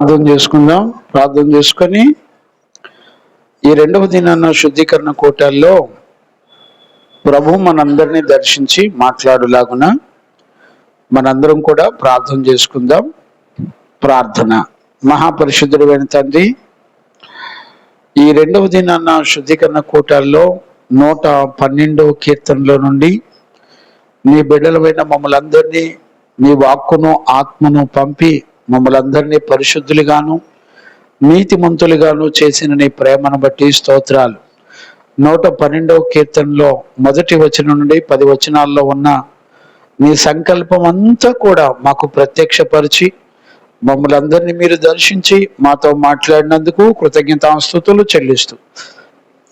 ప్రార్థన చేసుకుందాం. ప్రార్థన చేసుకొని ఈ రెండవ దినాన్న శుద్ధీకరణ కూటాల్లో ప్రభు మనందరినీ దర్శించి మాట్లాడులాగున మనందరం కూడా ప్రార్థన చేసుకుందాం. ప్రార్థన. మహాపరిశుద్ధుడైన తండ్రి, ఈ రెండవ దినాన్న శుద్ధీకరణ కూటాల్లో 112వ కీర్తనలో నుండి నీ బిడ్డలమైన మమ్మల్ని అందరినీ నీ వాక్కును ఆత్మను పంపి మమ్మల్ని అందరినీ పరిశుద్ధులుగాను నీతిమంతులుగాను చేసిన నీ ప్రేమను బట్టి స్తోత్రాలు. 112వ కీర్తనలో మొదటి వచనం నుండి 10 వచనాల్లో ఉన్న నీ సంకల్పం అంతా కూడా మాకు ప్రత్యక్షపరిచి మమ్మల్ని అందరినీ మీరు దర్శించి మాతో మాట్లాడినందుకు కృతజ్ఞతాస్తుతులు చెల్లిస్తూ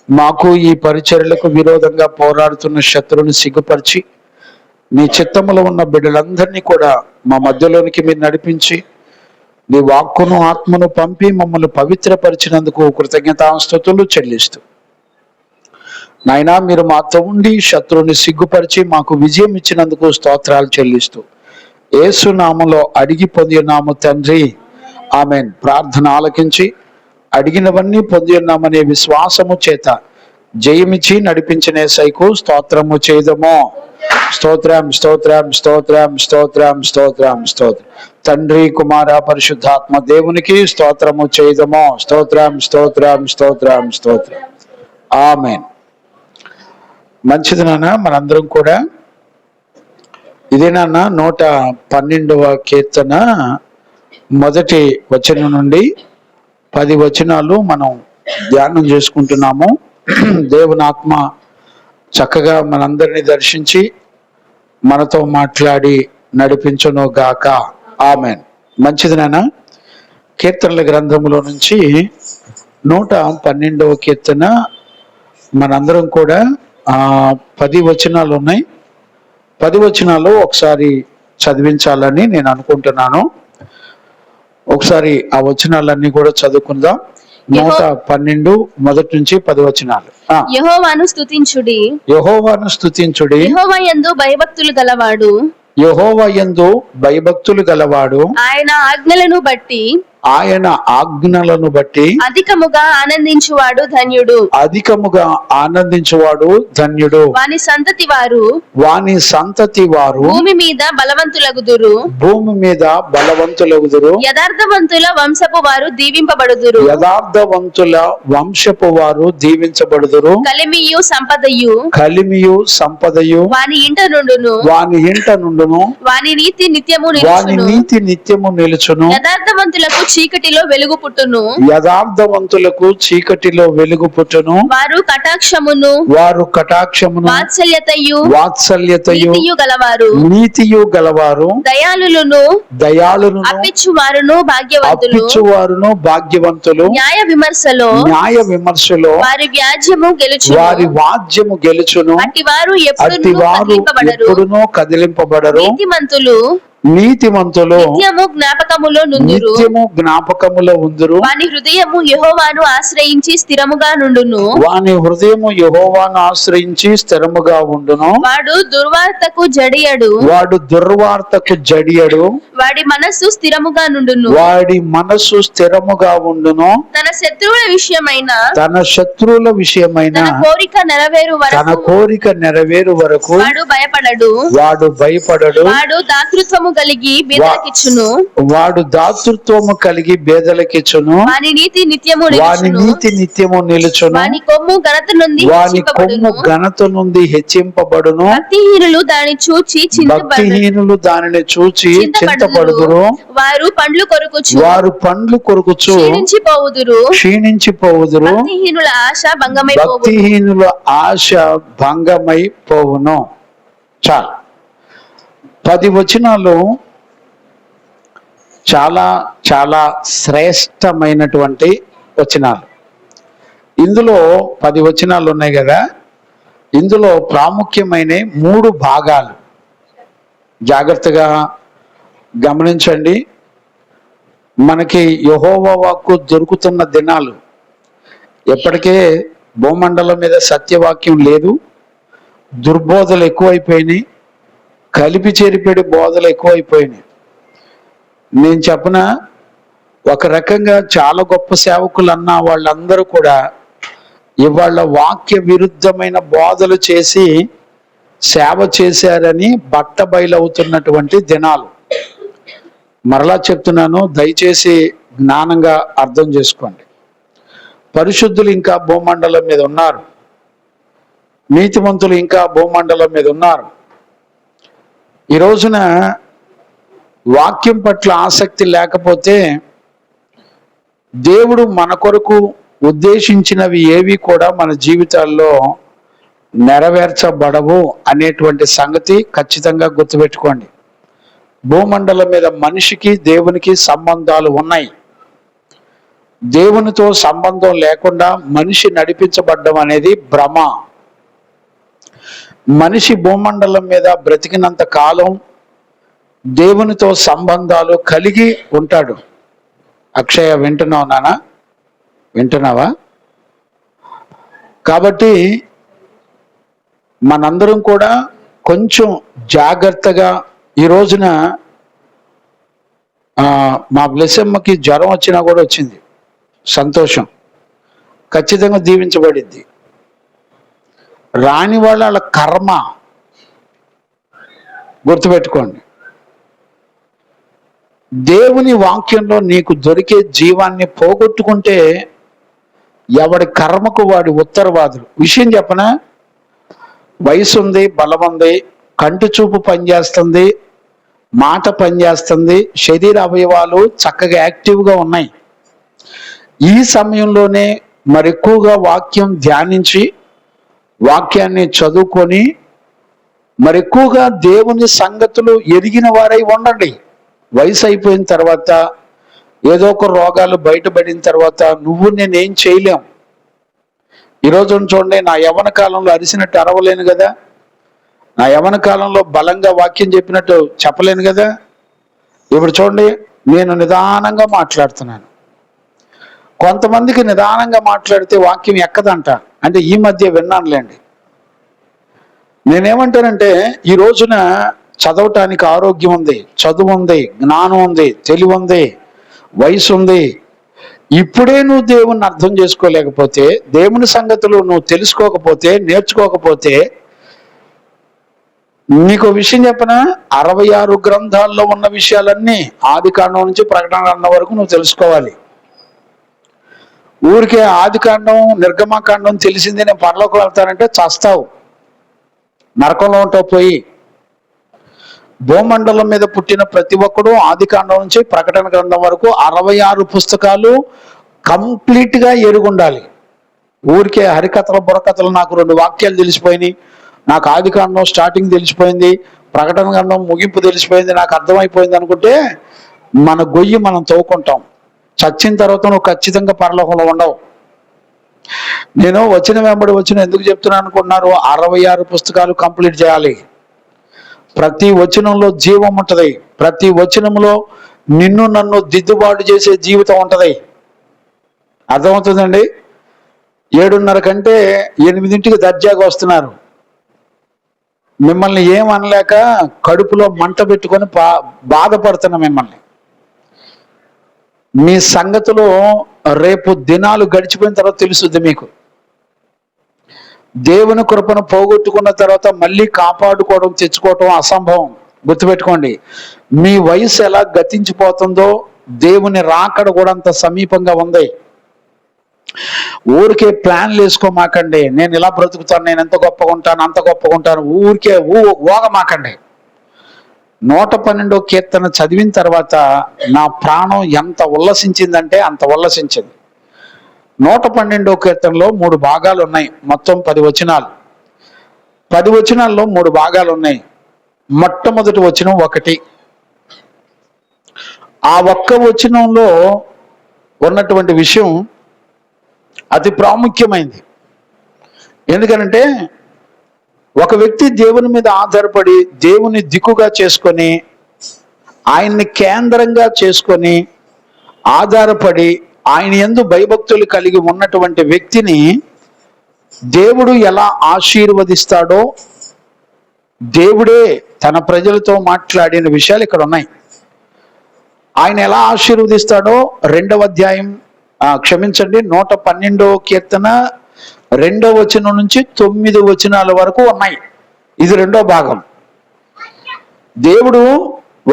మాకు ఈ పరిచర్యలకు విరోధంగా పోరాడుతున్న శత్రువుని సిగ్గుపరిచి నీ చిత్తములో ఉన్న బిడ్డలందరినీ కూడా మా మధ్యలోనికి మీరు నడిపించి నీ వాక్కును ఆత్మను పంపి మమ్మల్ని పవిత్రపరిచినందుకు కృతజ్ఞతాస్తుతులు చెల్లిస్తూ నాయనా, మీరు మాతో ఉండి శత్రువుని సిగ్గుపరిచి మాకు విజయం ఇచ్చినందుకు స్తోత్రాలు చెల్లిస్తూ యేసు నామములో అడిగి పొంది ఉన్నాము తండ్రి, ఆమెన్. ప్రార్థన ఆలకించి అడిగినవన్నీ పొంది ఉన్నామనే విశ్వాసము చేత జయమిచ్చి నడిపించిన యేసయ్యకు స్తోత్రము చేయదము. స్తోత్రం స్తోత్రం స్తోత్రం స్తోత్రం స్తోత్రం స్తోత్రం. తండ్రి కుమార పరిశుద్ధాత్మ దేవునికి స్తోత్రము చేయదము. స్తోత్రం స్తోత్రం స్తోత్రం స్తోత్రం. ఆమెన్. మంచిది నాన్న. మనందరం కూడా ఇదే నాన్న 112వ కీర్తన మొదటి వచనం నుండి 10 వచనాలు మనం ధ్యానం చేసుకుంటున్నాము. దేవుని ఆత్మ చక్కగా మనందరినీ దర్శించి మనతో మాట్లాడి నడిపించును గాక. ఆమెన్. మంచిది నాన్న. కీర్తనల గ్రంథంలో నుంచి 112వ కీర్తన మనందరం కూడా 10 వచనాలు ఉన్నాయి. 10 వచనాలు ఒకసారి చదివించాలని నేను అనుకుంటున్నాను. ఒకసారి ఆ వచనాలన్నీ కూడా చదువుకుందాం. 112 మొదటి నుంచి 10 వచనాలు. యెహోవాను స్తుతించుడి, యెహోవాను స్తుతించుడి. యెహోవా యందు భయభక్తులు గలవాడు, యెహోవా యందు భయభక్తులు గలవాడు. ఆయన ఆజ్ఞలను బట్టి అధికముగా ఆనందించువాడు ధన్యుడు, అధికముగా ఆనందించువాడు ధన్యుడు. వాని సంతతి వారు భూమి మీద బలవంతులగుదురు, యథార్థవంతుల వంశపు వారు దీవింపబడుదురు. కలిమియు సంపదయు వాని ఇంట నుండును, వాని నీతి నిత్యము నిలుచును. యథార్థవంతులకు చీకటిలో వెలుగు పుట్టును, వారు కటాక్షమును వాత్సల్యతయు నీతియు గలవారు. దయాళులను అప్పించువారును భాగ్యవంతులు. న్యాయ విమర్శలో వారి వ్యాజ్యము గెలుచును. అట్టివారు ఎప్పుడునూ కదిలింపబడరు. నీతిమంతులు నిత్యము జ్ఞాపకములో ఉందురు. వాని హృదయము యెహోవాను ఆశ్రయించి స్థిరముగా ఉండును. వాడు దుర్వార్తకు జడియడు. వాడి మనస్సు స్థిరముగా ఉండును. తన శత్రువుల విషయమైన తన కోరిక నెరవేరు వరకు వాడు భయపడడు. వాడు దాతృత్వము కలిగి బేదలకిచ్చును. వాని నీతి నిత్యము నిలుచును. వాని కొమ్ము ఘనత నుండి హెచ్చింపబడును. భక్తిహీనులు దానిని చూచి చింతపడుదురు. వారు పండ్లు కొరుకుచు క్షీణించిపోవుదురు. భక్తిహీనుల ఆశ భంగమైపోవును. చాలు. 10 వచనాలు చాలా చాలా శ్రేష్టమైనటువంటి వచనాలు. ఇందులో 10 వచనాలు ఉన్నాయి కదా, ఇందులో ప్రాముఖ్యమైన 3 భాగాలు. జాగ్రత్తగా గమనించండి. మనకి యెహోవా వాక్కు దొరుకుతున్న దినాలు. ఎప్పటికే భూమండలం మీద సత్యవాక్యం లేదు, దుర్బోధలు ఎక్కువైపోయినాయి, కలిపి చేరిపేడి బోధలు ఎక్కువైపోయినాయి. నేను చెప్పిన ఒక రకంగా చాలా గొప్ప సేవకులు అన్న వాళ్ళందరూ కూడా ఇవాళ వాక్య విరుద్ధమైన బోధలు చేసి సేవ చేశారని బట్టబయలవుతున్నటువంటి దినాలు. మరలా చెప్తున్నాను, దయచేసి జ్ఞానంగా అర్థం చేసుకోండి. పరిశుద్ధులు ఇంకా భూమండలం మీద ఉన్నారు, నీతిమంతులు ఇంకా భూమండలం మీద ఉన్నారు. ఈ రోజున వాక్యం పట్ల ఆసక్తి లేకపోతే దేవుడు మన కొరకు ఉద్దేశించినవి ఏవి కూడా మన జీవితాల్లో నెరవేర్చబడవు అనేటువంటి సంగతి ఖచ్చితంగా గుర్తుపెట్టుకోండి. భూమండలం మీద మనిషికి దేవునికి సంబంధాలు ఉన్నాయి. దేవునితో సంబంధం లేకుండా మనిషి నడిపించబడ్డం అనేది భ్రమ. మనిషి భూమండలం మీద బ్రతికినంత కాలం దేవునితో సంబంధాలు కలిగి ఉంటాడు. అక్షయ, వింటున్నావు నానా? వింటున్నావా? కాబట్టి మనందరం కూడా కొంచెం జాగ్రత్తగా, ఈ రోజున మా బ్లెస్సమ్మకి జ్వరం వచ్చినా కూడా వచ్చింది, సంతోషం, ఖచ్చితంగా దీవించబడిద్ది. రాని వాళ్ళ కర్మ, గుర్తుపెట్టుకోండి. దేవుని వాక్యంలో నీకు దొరికే జీవాన్ని పోగొట్టుకుంటే ఎవడి కర్మకు వాడి ఉత్తరవాదులు. విషయం చెప్పనా? వయసు ఉంది, బలం ఉంది, కంటి చూపు పనిచేస్తుంది, మాట పనిచేస్తుంది, శరీర అవయవాలు చక్కగా యాక్టివ్గా ఉన్నాయి. ఈ సమయంలోనే మరెక్కువగా వాక్యం ధ్యానించి వాక్యాన్ని చదువుకొని మరెక్కువగా దేవుని సంగతులు ఎరిగిన వారై ఉండండి. వయసు అయిపోయిన తర్వాత ఏదో ఒక రోగాలు బయటపడిన తర్వాత నువ్వు నేనేం చేయలేం. ఈరోజు చూడండి, నా యవ్వన కాలంలో అరిసినట్టు అరవలేను కదా, నా యవ్వన కాలంలో బలంగా వాక్యం చెప్పినట్టు చెప్పలేను కదా. ఇప్పుడు చూడండి, నేను నిదానంగా మాట్లాడుతున్నాను. కొంతమందికి నిదానంగా మాట్లాడితే వాక్యం ఎక్కదంట. అంటే ఈ మధ్య విన్నానులేండి. నేనేమంటానంటే, ఈ రోజున చదవటానికి ఆరోగ్యం ఉంది, చదువు ఉంది, జ్ఞానం ఉంది, తెలివి ఉంది, వయసు ఉంది. ఇప్పుడే నువ్వు దేవుణ్ణి అర్థం చేసుకోలేకపోతే, దేవుని సంగతులు నువ్వు తెలుసుకోకపోతే, నేర్చుకోకపోతే, నీకు విషయం చెప్పనా, 66 గ్రంథాల్లో ఉన్న విషయాలన్నీ ఆదికాండం నుంచి ప్రకటన గ్రంథం వరకు నువ్వు తెలుసుకోవాలి. ఊరికే ఆదికాండం నిర్గమాకాండం తెలిసింది నేను పరలోకం వెళ్తానంటే చస్తావు, నరకంలో ఉంటావు పోయి. భూమండలం మీద పుట్టిన ప్రతి ఒక్కడు ఆదికాండం నుంచి ప్రకటన గ్రంథం వరకు 66 పుస్తకాలు కంప్లీట్గా ఎరుగుండాలి. ఊరికే హరికథలు బుర్రకథలు నాకు 2 వాక్యాలు తెలిసిపోయినాయి, నాకు ఆదికాండం స్టార్టింగ్ తెలిసిపోయింది, ప్రకటన గ్రంథం ముగింపు తెలిసిపోయింది, నాకు అర్థమైపోయింది అనుకుంటే మన గొయ్యి మనం తవ్వుకుంటాం. చచ్చిన తర్వాత నువ్వు ఖచ్చితంగా పరలోకంలో ఉండవు. నేను వచ్చిన వెంబడి వచ్చిన ఎందుకు చెప్తున్నాను అనుకున్నారు? 66 పుస్తకాలు కంప్లీట్ చేయాలి. ప్రతి వచనంలో జీవం ఉంటది, ప్రతి వచనంలో నిన్ను నన్ను దిద్దుబాటు చేసే జీవితం ఉంటది. అర్థమవుతుందండి? 7:30 కంటే 8ంటికి దర్జాగా వస్తున్నారు. మిమ్మల్ని ఏం అనలేక కడుపులో మంట పెట్టుకొని బాధపడుతున్నా మిమ్మల్ని. మీ సంగతులు రేపు దినాలు గడిచిపోయిన తర్వాత తెలుస్తుంది మీకు. దేవుని కృపను పోగొట్టుకున్న తర్వాత మళ్ళీ కాపాడుకోవడం, తెచ్చుకోవడం అసంభవం. గుర్తుపెట్టుకోండి, మీ వయసు ఎలా గతించిపోతుందో దేవుని రాకడ కూడా అంత సమీపంగా ఉంది. ఊరికే ప్లాన్లు వేసుకోమాకండి. నేను ఇలా బ్రతుకుతాను, నేను ఎంత గొప్పగా ఉంటాను, అంత గొప్పగా ఉంటాను, ఊరికే ఊగమాకండి. 112వ కీర్తన చదివిన తర్వాత నా ప్రాణం ఎంత ఉల్లసించిందంటే అంత ఉల్లసించింది. 112వ కీర్తనలో 3 భాగాలు ఉన్నాయి, మొత్తం 10 వచనాలు. 10 వచనాల్లో 3 భాగాలు ఉన్నాయి. మొట్టమొదటి వచనం 1. ఆ ఒక్క వచనంలో ఉన్నటువంటి విషయం అతి ప్రాముఖ్యమైంది. ఎందుకనంటే, ఒక వ్యక్తి దేవుని మీద ఆధారపడి దేవుని దిక్కుగా చేసుకొని ఆయన్ని కేంద్రంగా చేసుకొని ఆధారపడి ఆయన యందు భయభక్తులు కలిగి ఉన్నటువంటి వ్యక్తిని దేవుడు ఎలా ఆశీర్వదిస్తాడో దేవుడే తన ప్రజలతో మాట్లాడిన విషయాలు ఇక్కడ ఉన్నాయి. ఆయన ఎలా ఆశీర్వదిస్తాడో 2వ అధ్యాయం, క్షమించండి, 112వ కీర్తన 2వ వచనం నుంచి 9 వచనాల వరకు ఉన్నాయి. ఇది 2వ భాగం. దేవుడు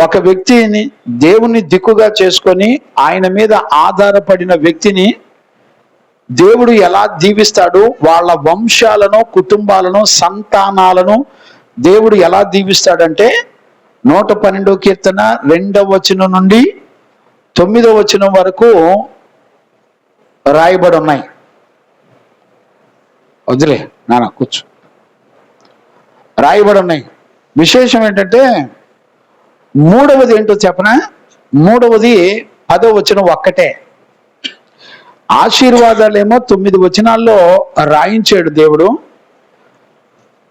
ఒక వ్యక్తిని దేవుని దిక్కుగా చేసుకొని ఆయన మీద ఆధారపడిన వ్యక్తిని దేవుడు ఎలా దీవిస్తాడు, వాళ్ళ వంశాలను, కుటుంబాలను, సంతానాలను దేవుడు ఎలా దీవిస్తాడంటే 112వ కీర్తన 2వ వచనం నుండి 9వ వచనం వరకు రాయబడి ఉన్నాయి. వదిలే నాన్న కూర్చో. రాయబడి ఉన్నాయి. విశేషం ఏంటంటే 3వది ఏంటో చెప్పనా? 3వది 10వ వచనం ఒక్కటే. ఆశీర్వాదాలేమో 9 వచనాల్లో రాయించాడు దేవుడు.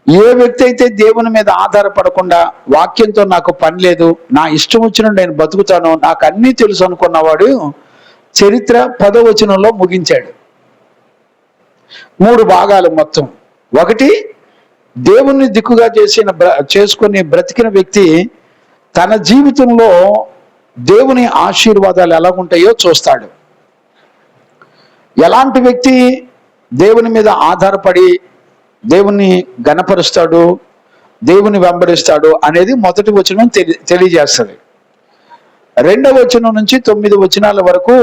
ఏ వ్యక్తి అయితే దేవుని మీద ఆధారపడకుండా వాక్యంతో నాకు పని లేదు, నా ఇష్టం వచ్చినట్టు నేను బతుకుతాను, నాకు అన్నీ తెలుసు అనుకున్నవాడు చరిత్ర 10వ వచనంలో ముగించాడు. 3 భాగాలు మొత్తం. ఒకటి, దేవుణ్ణి దిక్కుగా చేసుకుని బ్రతికిన వ్యక్తి తన జీవితంలో దేవుని ఆశీర్వాదాలు ఎలాగుంటాయో చూస్తాడు. ఎలాంటి వ్యక్తి దేవుని మీద ఆధారపడి దేవుణ్ణి గణపరుస్తాడు, దేవుని వెంబడిస్తాడు అనేది మొదటి వచనం తెలియజేస్తుంది. 2వ వచనం నుంచి 9 వచనాల వరకు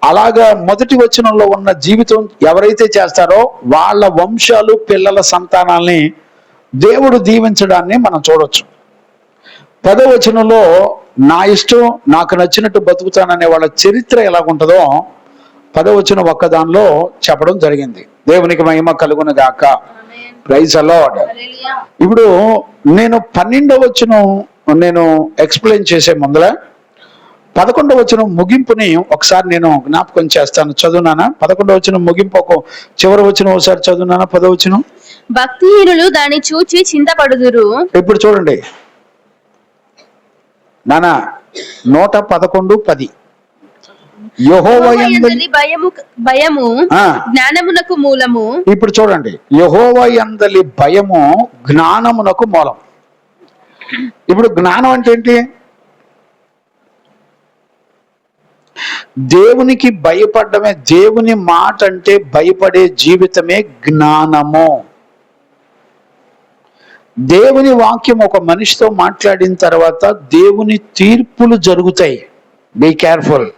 అలాగా మొదటి వచనంలో ఉన్న జీవితం ఎవరైతే చేస్తారో వాళ్ళ వంశాలు, పిల్లల సంతానాల్ని దేవుడు దీవించడాన్ని మనం చూడొచ్చు. 10వ వచనంలో నా ఇష్టం, నాకు నచ్చినట్టు బతుకుతాననే వాళ్ళ చరిత్ర ఎలాగుంటుందో 10వ వచనం ఒక్కదానిలో చెప్పడం జరిగింది. దేవునికి మహిమ కలుగును గాక. Praise the Lord. ఇప్పుడు నేను 12వ వచనం నేను ఎక్స్ప్లెయిన్ చేసే ముందర 11వ వచనం ముగింపుని ఒకసారి నేను జ్ఞాపకం చేస్తాను. చదువునానా? 11వ వచనం ముగింపు ఒక చివరి వచనం ఒకసారి చదువునానా? 10వ వచనం. భక్తిహీనులు దాన్ని చూచి చింతపడుదురు. ఇప్పుడు చూడండి నానా, 111:10. యెహోవా యందలి భయము జ్ఞానమునకు మూలము. ఇప్పుడు చూడండి, యెహోవా యందలి భయము జ్ఞానమునకు మూలం. ఇప్పుడు జ్ఞానం అంటే ఏంటి? దేవునికి భయపడమే, దేవుని మాట అంటే భయపడే జీవితమే జ్ఞానము. దేవుని వాక్యం ఒక మనిషితో మాట్లాడిన తర్వాత దేవుని తీర్పులు జరుగుతాయి. Be careful.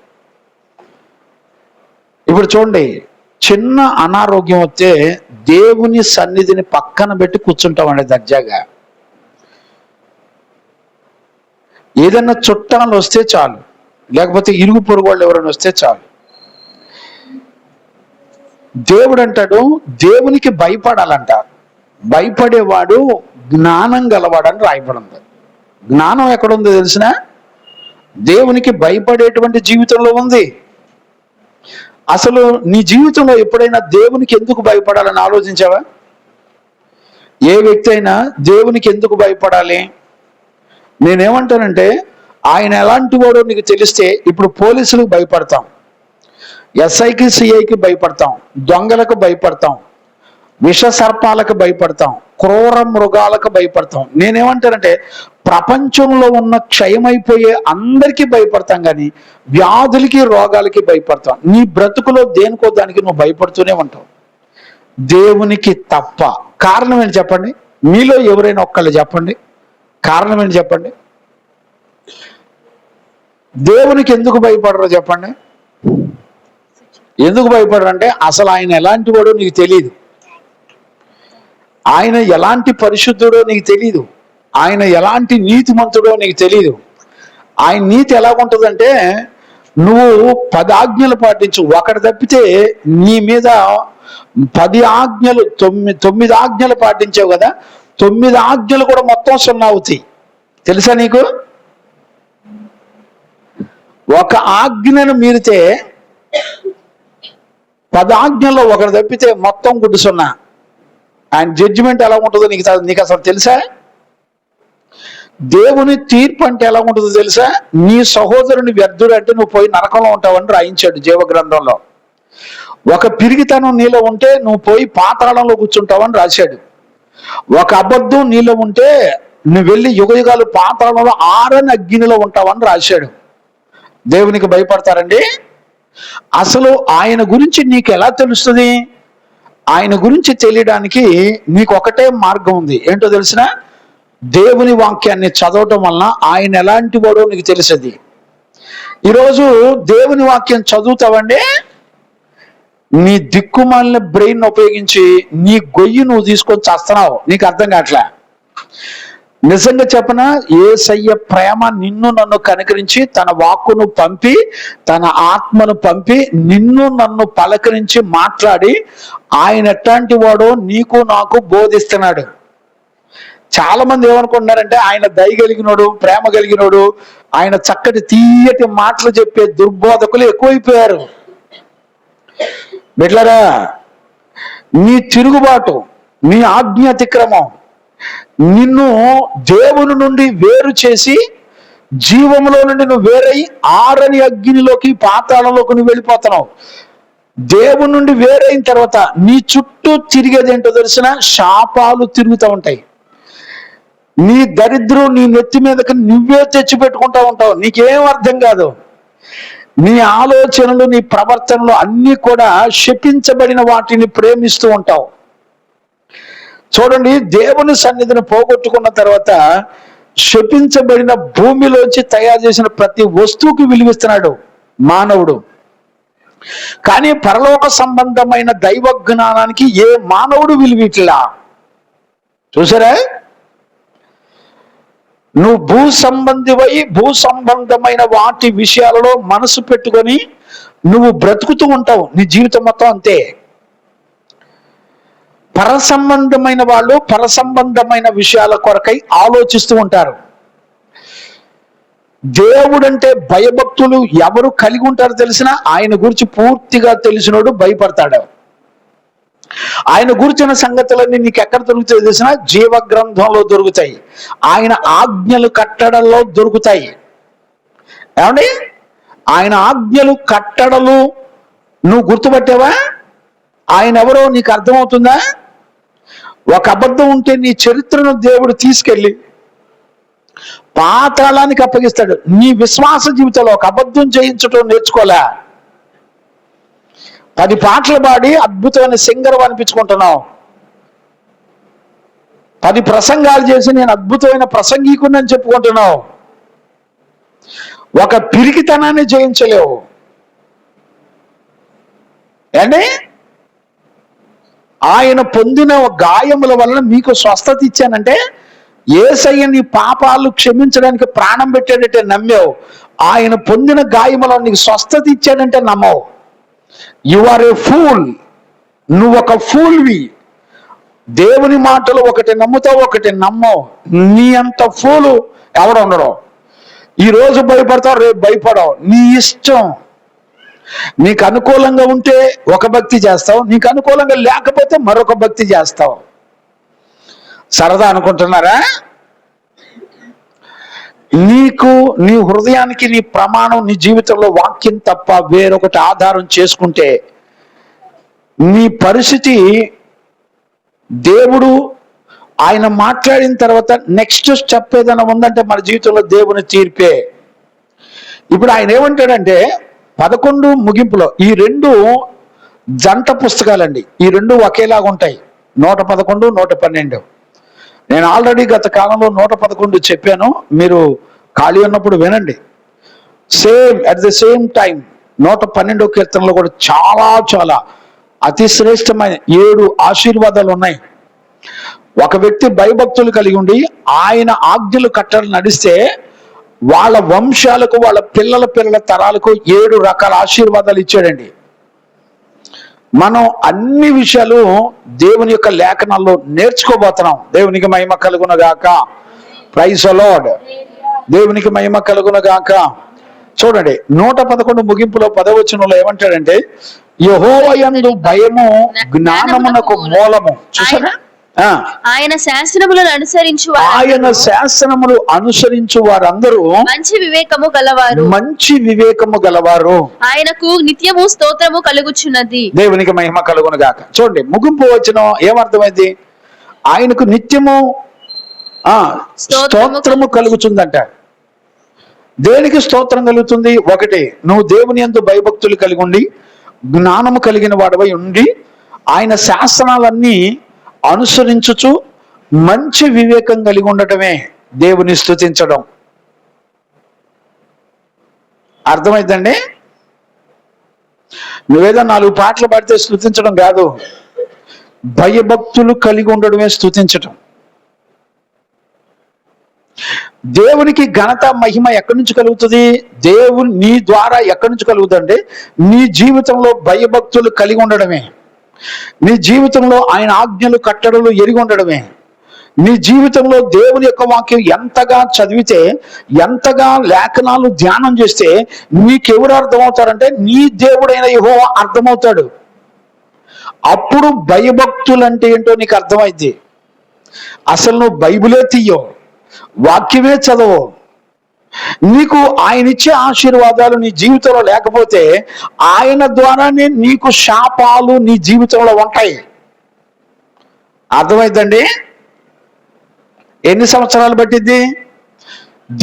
ఇప్పుడు చూడండి, చిన్న అనారోగ్యం వస్తే దేవుని సన్నిధిని పక్కన పెట్టి కూర్చుంటామండి దర్జాగా. ఏదన్నా చుట్టాలు వస్తే చాలు, లేకపోతే ఇరుగు పొరుగు వాళ్ళు ఎవరైనా వస్తే చాలు, దేవుడు అంటాడు దేవునికి భయపడాలంట. భయపడేవాడు జ్ఞానం గలవాడని రాయబడింది. జ్ఞానం ఎక్కడుందో తెలిసిన? దేవునికి భయపడేటువంటి జీవితంలో ఉంది. అసలు నీ జీవితంలో ఎప్పుడైనా దేవునికి ఎందుకు భయపడాలని ఆలోచించావా? ఏ వ్యక్తి అయినా దేవునికి ఎందుకు భయపడాలి? నేనేమంటానంటే, ఆయన ఎలాంటి వాడో నీకు తెలిస్తే, ఇప్పుడు పోలీసులకు భయపడతాం, ఎస్ఐకి సిఐకి భయపడతాం, దొంగలకు భయపడతాం, విష సర్పాలకు భయపడతాం, క్రూర మృగాలకు భయపడతాం. నేనేమంటానంటే, ప్రపంచంలో ఉన్న క్షయమైపోయే అందరికీ భయపడతాం, కానీ వ్యాధులకి, రోగాలకి భయపడతాం. నీ బ్రతుకులో దేనికో దానికి నువ్వు భయపడుతూనే ఉంటావు, దేవునికి తప్ప. కారణం ఏంటి చెప్పండి? మీలో ఎవరైనా ఒక్కళ్ళు చెప్పండి, కారణం ఏంటి చెప్పండి? దేవునికి ఎందుకు భయపడరో చెప్పండి. ఎందుకు భయపడరు అంటే, అసలు ఆయన ఎలాంటి వాడో నీకు తెలియదు, ఆయన ఎలాంటి పరిశుద్ధుడో నీకు తెలియదు, ఆయన ఎలాంటి నీతిమంతుడో నీకు తెలియదు. ఆయన నీతి ఎలాగుంటుందంటే, నువ్వు 10 ఆజ్ఞలు పాటించు, ఒకటి తప్పితే నీ మీద 10 ఆజ్ఞలు, 9 ఆజ్ఞలు పాటించావు కదా, 9 ఆజ్ఞలు కూడా మొత్తం 0 అవుతాయి. తెలుసా నీకు? ఒక ఆజ్ఞను మీరితే 10 ఆజ్ఞల్లో ఒకటి తప్పితే మొత్తం గుడ్డు 0. ఆయన జడ్జిమెంట్ ఎలా ఉంటుందో నీకు అసలు తెలుసా? దేవుని తీర్పు అంటే ఎలా ఉంటుందో తెలుసా? నీ సహోదరుని వ్యర్థుడు అంటే నువ్వు పోయి నరకంలో ఉంటావని రాయించాడు జీవ గ్రంథంలో. ఒక పిరిగితనం నీలో ఉంటే నువ్వు పోయి పాతాళంలో కూర్చుంటావని రాశాడు. ఒక అబద్ధం నీలో ఉంటే నువ్వు వెళ్ళి యుగయుగాలు పాతాళంలో ఆరని అగ్నిలో ఉంటావని రాశాడు. దేవునికి భయపడతారండి? అసలు ఆయన గురించి నీకు ఎలా తెలుస్తుంది? ఆయన గురించి తెలియడానికి నీకు ఒకటే మార్గం ఉంది. ఏంటో తెలిసిన? దేవుని వాక్యాన్ని చదవటం వలన ఆయన ఎలాంటి వాడో నీకు తెలిసేది. ఈరోజు దేవుని వాక్యం చదువుతావండి, నీ దిక్కుమాలిన బ్రెయిన్ ఉపయోగించి నీ గొయ్యి నువ్వు తీసుకొని చేస్తున్నావు, నీకు అర్థం కావట్లే. నిజంగా చెప్పనా, యేసయ్య ప్రేమ నిన్ను నన్ను కనికరించి తన వాక్కును పంపి తన ఆత్మను పంపి నిన్ను నన్ను పలకరించి మాట్లాడి ఆయన ఎట్లాంటి వాడో నీకు నాకు బోధిస్తున్నాడు. చాలా మంది ఏమనుకుంటున్నారంటే ఆయన దయ కలిగినోడు, ప్రేమ కలిగినోడు, ఆయన చక్కటి తీయటి మాటలు చెప్పే దుర్బోధకులు ఎక్కువైపోయారు. బిడ్డలారా, నీ తిరుగుబాటు, నీ ఆజ్ఞ అతిక్రమం నిన్ను దేవుని నుండి వేరు చేసి జీవంలో నుండి నువ్వు వేరై ఆరని అగ్నిలోకి పాతాళంలోకి నువ్వు వెళ్ళిపోతున్నావు. దేవుని నుండి వేరైన తర్వాత నీ చుట్టూ తిరిగేది ఏంటో తెలిసిన? శాపాలు తిరుగుతూ ఉంటాయి. నీ దరిద్రం నీ నెత్తి మీదకి నువ్వే తెచ్చిపెట్టుకుంటా ఉంటావు, నీకేం అర్థం కాదు. నీ ఆలోచనలు నీ ప్రవర్తనలు అన్నీ కూడా శపించబడిన వాటిని ప్రేమిస్తూ ఉంటావు. చూడండి, దేవుని సన్నిధిని పోగొట్టుకున్న తర్వాత శపించబడిన భూమిలోంచి తయారు చేసిన ప్రతి వస్తువుకి విలువిస్తున్నాడు మానవుడు. కానీ పరలోక సంబంధమైన దైవ జ్ఞానానికి ఏ మానవుడు విలువిట్లా. చూసారా? నువ్వు భూ సంబంధమైన వాటి విషయాలలో మనసు పెట్టుకొని నువ్వు బ్రతుకుతూ ఉంటావు, నీ జీవితం మొత్తం అంతే. పరసంబంధమైన వాళ్ళు పరసంబంధమైన విషయాల కొరకై ఆలోచిస్తూ ఉంటారు. దేవుడంటే భయభక్తులు ఎవరు కలిగి ఉంటారో తెలిసిన? ఆయన గురించి పూర్తిగా తెలిసినోడు భయపడతాడు. ఆయన గురించిన సంగతులన్నీ నీకు ఎక్కడ దొరుకుతాయి తెలిసిన? జీవ గ్రంథంలో దొరుకుతాయి, ఆయన ఆజ్ఞలు కట్టడల్లో దొరుకుతాయి. ఏమండి? ఆయన ఆజ్ఞలు కట్టడలు నువ్వు గుర్తుపట్టావా? ఆయన ఎవరో నీకు అర్థమవుతుందా? ఒక అబద్ధం ఉంటే నీ చరిత్రను దేవుడు తీసుకెళ్ళి పాతాళానికి అప్పగిస్తాడు. నీ విశ్వాస జీవితంలో ఒక అబద్ధం చేయించడం నేర్చుకోలే. 10 పాటలు పాడి అద్భుతమైన సింగర్ అనిపించుకుంటున్నావు, 10 ప్రసంగాలు చేసి నేను అద్భుతమైన ప్రసంగికుని చెప్పుకుంటున్నావు. ఒక పిరికితనాన్ని జయించలేవు. ఏండి? ఆయన పొందిన గాయముల వలన మీకు స్వస్థత ఇచ్చానంటే యేసయ్య నీ పాపాలు క్షమించడానికి ప్రాణం పెట్టాడంటే నమ్మావు. ఆయన పొందిన గాయముల నీకు స్వస్థత ఇచ్చాడంటే నమ్మవు. You are a fool. నువ్వు ఒక ఫూల్వి. దేవుని మాటలు ఒకటి నమ్ముతావు, ఒకటి నమ్మవు. నీ అంత ఫూలు ఎవడ ఉండడు. ఈరోజు భయపడతావు, రేపు భయపడవు, నీ ఇష్టం. నీకు అనుకూలంగా ఉంటే ఒక భక్తి చేస్తావు, నీకు అనుకూలంగా లేకపోతే మరొక భక్తి చేస్తావు. సరదా అనుకుంటున్నారా? నీకు నీ హృదయానికి నీ ప్రమాణం నీ జీవితంలో వాక్యం తప్ప వేరొకటి ఆధారం చేసుకుంటే నీ పరిస్థితి, దేవుడు ఆయన మాట్లాడిన తర్వాత నెక్స్ట్ స్టెప్ ఏదైనా ఉందంటే మన జీవితంలో దేవుని తీర్పే. ఇప్పుడు ఆయన ఏమంటాడంటే 11 ముగింపులో ఈ 2 జంట పుస్తకాలండి. ఈ 2 ఒకేలాగా ఉంటాయి, 111, 112. నేను ఆల్రెడీ గత కాలంలో 111 చెప్పాను, మీరు ఖాళీ ఉన్నప్పుడు వినండి. Same at the same time 112 కీర్తనలో కూడా చాలా చాలా అతి శ్రేష్టమైన 7 ఆశీర్వాదాలు ఉన్నాయి. ఒక వ్యక్తి భయభక్తులు కలిగి ఉండి ఆయన ఆజ్ఞలు కట్టలు నడిస్తే వాళ్ళ వంశాలకు, వాళ్ళ పిల్లల తరాలకు 7 రకాల ఆశీర్వాదాలు ఇచ్చాడండి. మనం అన్ని విషయాలు దేవుని యొక్క లేఖనాల్లో నేర్చుకోబోతున్నాం. దేవునికి మహిమ కలుగునగాక. Praise the Lord. దేవునికి మహిమ కలుగునగాక. చూడండి, 111 ముగింపులో 10వ వచనంలో ఏమంటాడంటే యెహోవా యందు భయము జ్ఞానమునకు మూలము. చూసారా? ఆయన శాసనములను అనుసరించు వారందరూ మంచి వివేకము గలవారు, ఆయనకు నిత్యము స్తోత్రము కలుగుచున్నది. దేవునికి మహిమ కలుగును గాక. చూడండి, ముగింపు వచనం ఏమర్థమైంది? ఆయనకు నిత్యము స్తోత్రము కలుగుతుందంట. దేనికి స్తోత్రం కలుగుతుంది? ఒకటి, నువ్వు దేవుని యందు భయభక్తులు కలిగి ఉండి జ్ఞానము కలిగిన వాడవై ఉండి ఆయన శాసనాలన్నీ అనుసరించుచు మంచి వివేకం కలిగి ఉండటమే దేవుని స్తుతించడం. అర్థమైందండి? నువ్వేదో 4 పాటలు పాడితే స్తుతించడం కాదు, భయభక్తులు కలిగి ఉండడమే స్తుతించడం. దేవునికి ఘనత మహిమ ఎక్కడి నుంచి కలుగుతుంది? దేవుని నీ ద్వారా ఎక్కడి నుంచి కలుగుతుందంటే నీ జీవితంలో భయభక్తులు కలిగి ఉండడమే, నీ జీవితంలో ఆయన ఆజ్ఞలు కట్టడలు ఎరిగి ఉండడమే, నీ జీవితంలో దేవుని యొక్క వాక్యం ఎంతగా చదివితే, ఎంతగా లేఖనాలు ధ్యానం చేస్తే నీకెవరు అర్థమవుతారంటే నీ దేవుడైన యెహోవా అర్థమవుతాడు. అప్పుడు భయభక్తులు అంటే ఏంటో నీకు అర్థమైంది. అసలు నువ్వు బైబిలే తీయవు, వాక్యమే చదవు, నీకు ఆయన ఇచ్చే ఆశీర్వాదాలు నీ జీవితంలో లేకపోతే ఆయన ద్వారానే నీకు శాపాలు నీ జీవితంలో ఉంటాయి. అర్థమైందండి? ఎన్ని సంవత్సరాలు పట్టింది?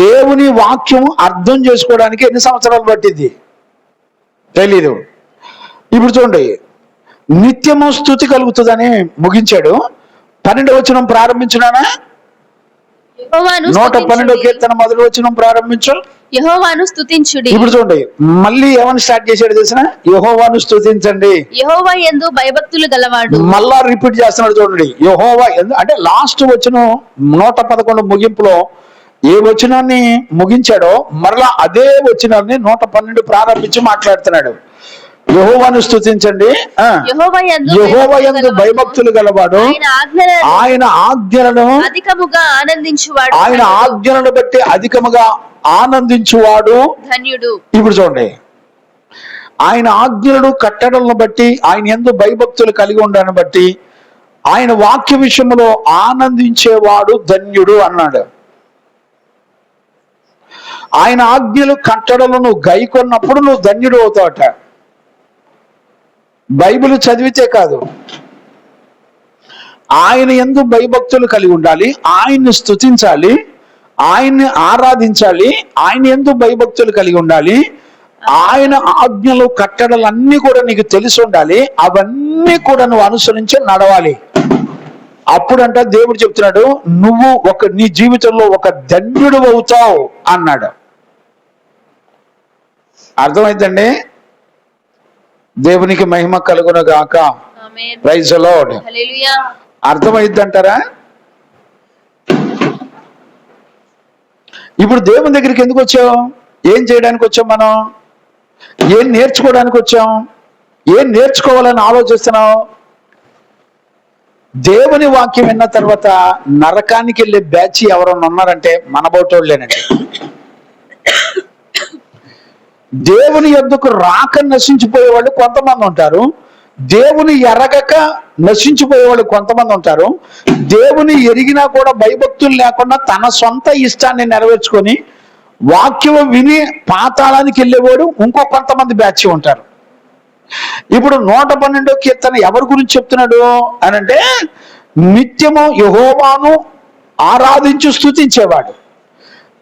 దేవుని వాక్యం అర్థం చేసుకోవడానికి ఎన్ని సంవత్సరాలు పట్టింది తెలీదు. ఇప్పుడు చూడండి, నిత్యము స్తుతి కలుగుతుందని ముగించాడు. 12వ వచనం ప్రారంభించున్నానా? 112వ కీర్తన మొదటి వచనం ప్రారంభించు. యెహోవాను స్తుతించుడి. ఇప్పుడు చూడండి, మళ్ళీ ఏమని స్టార్ట్ చేశాడు తెలిసిన? యెహోవాను స్తుతించండి. యెహోవా యందు భయభక్తులు గలవాడు. మళ్ళా రిపీట్ చేస్తున్నాడు చూడండి, యెహోవా యందు. అంటే లాస్ట్ వచనం 111 ముగింపులో ఏ వచనాన్ని ముగించాడో మరలా అదే వచనాన్ని 112 ప్రారంభించి మాట్లాడుతున్నాడు. యెహోవాను స్తుతించండి, యెహోవా యందు భయభక్తులు గలవాడు, ఆయన ఆజ్ఞలను అధికముగా ఆనందించువాడు, ఆయన ఆజ్ఞలను బట్టి అధికముగా ఆనందించువాడు ధన్యుడు. ఇప్పుడు చూడండి, ఆయన ఆజ్ఞలను కట్టడలను బట్టి, ఆయన యందు భయభక్తులు కలిగి ఉండడాన్ని బట్టి, ఆయన వాక్య విషయంలో ఆనందించేవాడు ధన్యుడు అన్నాడు. ఆయన ఆజ్ఞలు కట్టడలను గైకొన్నప్పుడు నువ్వు ధన్యుడు అవుతావట. బైబిల్ చదివితే కాదు, ఆయన యందు భయభక్తులు కలిగి ఉండాలి, ఆయన్ని స్తుతించాలి, ఆయన్ని ఆరాధించాలి, ఆయన యందు భయభక్తులు కలిగి ఉండాలి, ఆయన ఆజ్ఞలు కట్టడలన్నీ కూడా నీకు తెలిసి ఉండాలి, అవన్నీ కూడా నువ్వు అనుసరించి నడవాలి. అప్పుడంట దేవుడు చెప్తున్నాడు, నువ్వు నీ జీవితంలో ఒక ధన్యుడు అవుతావు అన్నాడు. అర్థమైందండి? దేవునికి మహిమ కలుగును గాక. Praise the Lord. హల్లెలూయా. అర్థమైందంటారా? ఇప్పుడు దేవుని దగ్గరికి ఎందుకు వచ్చాం? ఏం చేయడానికి వచ్చాం? మనం ఏం నేర్చుకోవడానికి వచ్చాం? ఏం నేర్చుకోవాలని ఆలోచిస్తున్నాం? దేవుని వాక్యం విన్న తర్వాత నరకానికి వెళ్ళే బ్యాచ్ ఎవరన్నా ఉన్నారంటే మన బోటోళ్ళేనండి. దేవుని యొద్దకు రాక నశించిపోయే వాళ్ళు కొంతమంది ఉంటారు, దేవుని ఎరగక నశించిపోయే వాళ్ళు కొంతమంది ఉంటారు, దేవుని ఎరిగినా కూడా భయభక్తులు లేకుండా తన సొంత ఇష్టాన్ని నెరవేర్చుకొని వాక్యం విని పాతాళానికి వెళ్ళేవాడు ఇంకో కొంతమంది బ్యాచ్ ఉంటారు. ఇప్పుడు 112వ కీర్తన ఎవరి గురించి చెప్తున్నాడు అని అంటే, నిత్యము యెహోవాను ఆరాధించి స్తుతించేవాడు,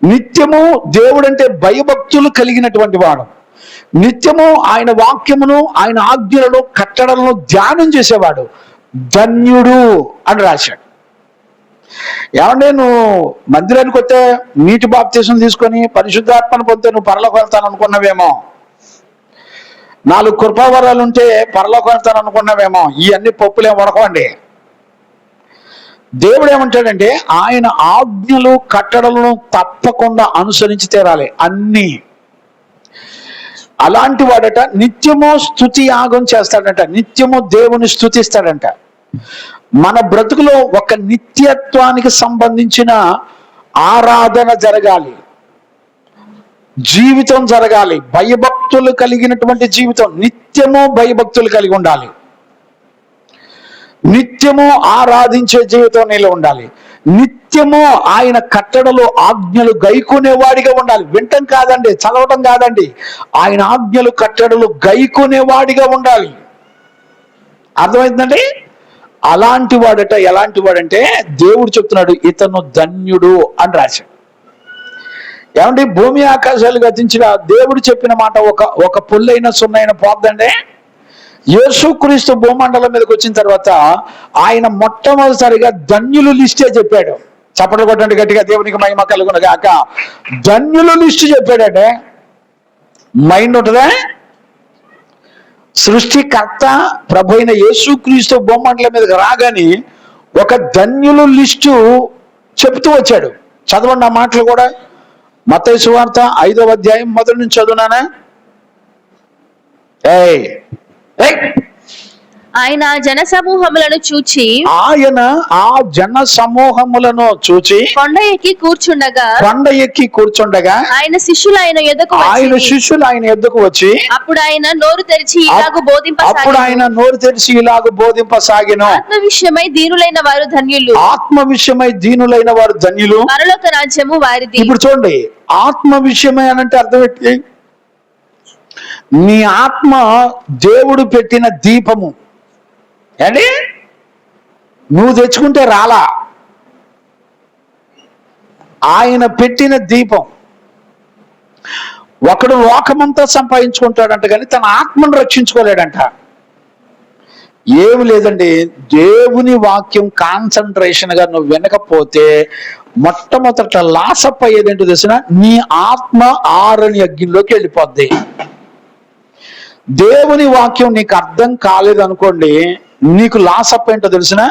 నిత్యము దేవుడంటే భయభక్తులు కలిగినటువంటి వాడు, నిత్యము ఆయన వాక్యమును ఆయన ఆజ్ఞలను కట్టడలను ధ్యానం చేసేవాడు ధన్యుడు అని రాశాడు. ఏమంటే నువ్వు మందిరానికి వస్తే నీటి బాప్తీసం తీసుకొని పరిశుద్ధాత్మను పొందితే నువ్వు పరలోకం వెళ్తాను అనుకున్నావేమో, 4 కృపావరాలు ఉంటే పరలోకం వెళ్తాను అనుకున్నావేమో. ఇవన్నీ పప్పులే ఉడకండి. దేవుడు ఏమంటాడంటే ఆయన ఆజ్ఞలు కట్టడలను తప్పకుండా అనుసరించి తీరాలి అన్ని. అలాంటి వాడట నిత్యము స్తుతి యాగం చేస్తాడంట, నిత్యము దేవుని స్తుతిస్తాడంట. మన బ్రతుకులో ఒక నిత్యత్వానికి సంబంధించిన ఆరాధన జరగాలి, జీవితం జరగాలి, భయభక్తులు కలిగినటువంటి జీవితం, నిత్యము భయభక్తులు కలిగి ఉండాలి, నిత్యము ఆరాధించే జీవితం నీలో ఉండాలి, నిత్యము ఆయన కట్టడలు ఆజ్ఞలు గైకొనేవాడిగా ఉండాలి. వింటం కాదండి, చదవటం కాదండి, ఆయన ఆజ్ఞలు కట్టడలు గైకొనేవాడిగా ఉండాలి. అర్థమైందండి? అలాంటి వాడట. ఎలాంటి వాడంటే దేవుడు చెప్తున్నాడు ఇతను ధన్యుడు అని రాశాడు. ఏమండి, భూమి ఆకాశాలు గతించిన దేవుడు చెప్పిన మాట ఒక పుల్లైన సున్నైన పోద్దండి. యేసుక్రీస్తు భూమండలం మీదకి వచ్చిన తర్వాత ఆయన మొట్టమొదటిసారిగా ధన్యులు లిస్టే చెప్పాడు. చప్పట్లు కొట్టండి గట్టిగా, దేవునికి మహిమ కలుగును గాక. ధన్యులు లిస్టు చెప్పాడంటే మైండ్ ఉంటుందా? సృష్టికర్త ప్రభు అయిన యేసుక్రీస్తు భూమండలం మీదకి రాగానే ఒక ధన్యులు లిస్టు చెప్తూ వచ్చాడు. చదవండి ఆ మాటలు కూడా. మత్తయి సువార్త 5వ అధ్యాయం మొదటి నుంచి చదువునానా? ఆయన జన సమూహములను చూచి కొండ ఎక్కి కూర్చుండగా ఆయన శిష్యులు ఆయన యొద్దకు వచ్చి అప్పుడు ఆయన నోరు తెరిచి ఇలాగు బోధింపసాగెను. ఆత్మ విషయమై దీనులైన వారు ధన్యులు, పరలోక రాజ్యము వారిది. ఇప్పుడు చూడండి, ఆత్మ విషయమై అనంటే అర్థం ఏంటి? నీ ఆత్మ దేవుడు పెట్టిన దీపము అంటే నువ్వు తెచ్చుకుంటే రాలా, ఆయన పెట్టిన దీపం. ఒకడు లోకమంతా సంపాదించుకుంటాడంట కానీ తన ఆత్మను రక్షించుకోలేడంట. ఏమి లేదండి, దేవుని వాక్యం కాన్సన్ట్రేషన్ గా నువ్వు వినకపోతే మొట్టమొదట లాసప్ అయ్యేదేంటో తెలిసిన, నీ ఆత్మ ఆరని అగ్నిలోకి వెళ్ళిపోద్ది. దేవుని వాక్యం నీకు అర్థం కాలేదనుకోండి, నీకు లాసప్ ఏంటో తెలిసిన,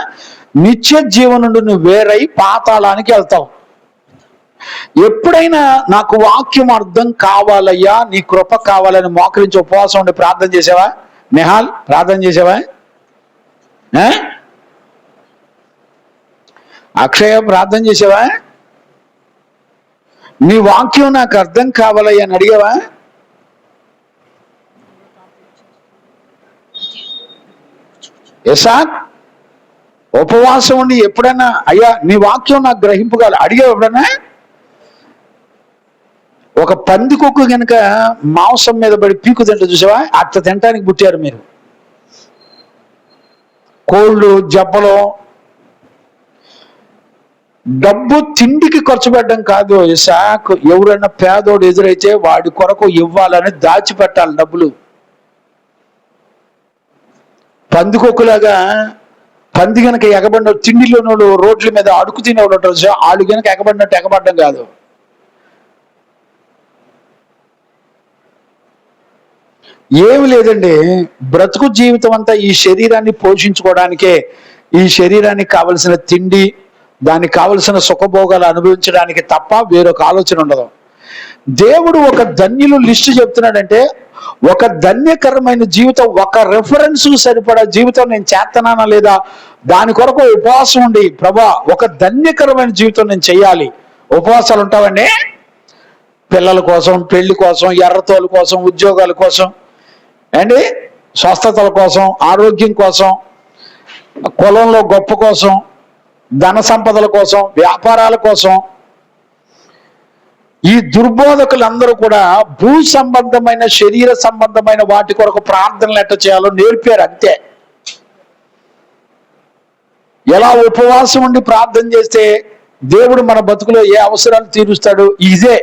నిత్య జీవం నుండి నువ్వు వేరై పాతాళానికి వెళ్తావు. ఎప్పుడైనా నాకు వాక్యం అర్థం కావాలయ్యా, నీ కృప కావాలని మోకరించి ఉపవాసం ఉండి ప్రార్థన చేసావా? నిహాల్, ప్రార్థన చేసావా? అక్షయ, ప్రార్థన చేసావా? నీ వాక్యం నాకు అర్థం కావాలయ్యా అని అడిగావా? యసాక్, ఉపవాసం ఉండి ఎప్పుడైనా అయ్యా నీ వాక్యం నాకు గ్రహింపుగా అడిగావు ఎప్పుడైనా? ఒక పందికొక్కు కనుక మాంసం మీద పడి పీకు తింటే చూసావా? అట్లా తినటానికి పుట్టారు మీరు. కోళ్ళు, జబ్బలు, డబ్బు తిండికి ఖర్చు పెట్టడం కాదు ఇసాక్. ఎవరైనా పేదోడు ఎదురైతే వాడి కొరకు ఇవ్వాలని దాచిపెట్టాలి డబ్బులు. పందికొక్కులాగా పంది గనక ఎగబడిన తిండిలోనోళ్ళు రోడ్ల మీద అడుగు తినేవాళ్ళు వాళ్ళు గనక ఎగబడినట్టు ఎగబడడం కాదు. ఏమి లేదండి, బ్రతుకు జీవితం అంతా ఈ శరీరాన్ని పోషించుకోవడానికే, ఈ శరీరానికి కావలసిన తిండి, దానికి కావలసిన సుఖభోగాలు అనుభవించడానికి తప్ప వేరొక ఆలోచన ఉండదు. దేవుడు ఒక ధన్యులు లిస్టు చెప్తున్నాడంటే, ఒక ధన్యకరమైన జీవితం, ఒక రెఫరెన్స్ సరిపడా జీవితం నేను చేస్తున్నానా లేదా, దాని కొరకు ఉపవాసం ఉండి ప్రభా ఒక ధన్యకరమైన జీవితం నేను చెయ్యాలి. ఉపవాసాలు ఉంటావండి, పిల్లల కోసం, పెళ్లి కోసం, ఎర్రతోలు కోసం, ఉద్యోగాల కోసం అండి, స్వస్థతల కోసం, ఆరోగ్యం కోసం, కులంలో గొప్ప కోసం, ధన సంపదల కోసం, వ్యాపారాల కోసం. ఈ దుర్బోధకులందరూ కూడా భూ సంబంధమైన, శరీర సంబంధమైన వాటి కొరకు ప్రార్థనలు ఎట్ట చేయాలో నేర్పారు అంతే. ఎలా ఉపవాసం ఉండి ప్రార్థన చేస్తే దేవుడు మన బతుకులో ఏ అవసరాలు తీరుస్తాడు, ఇదే.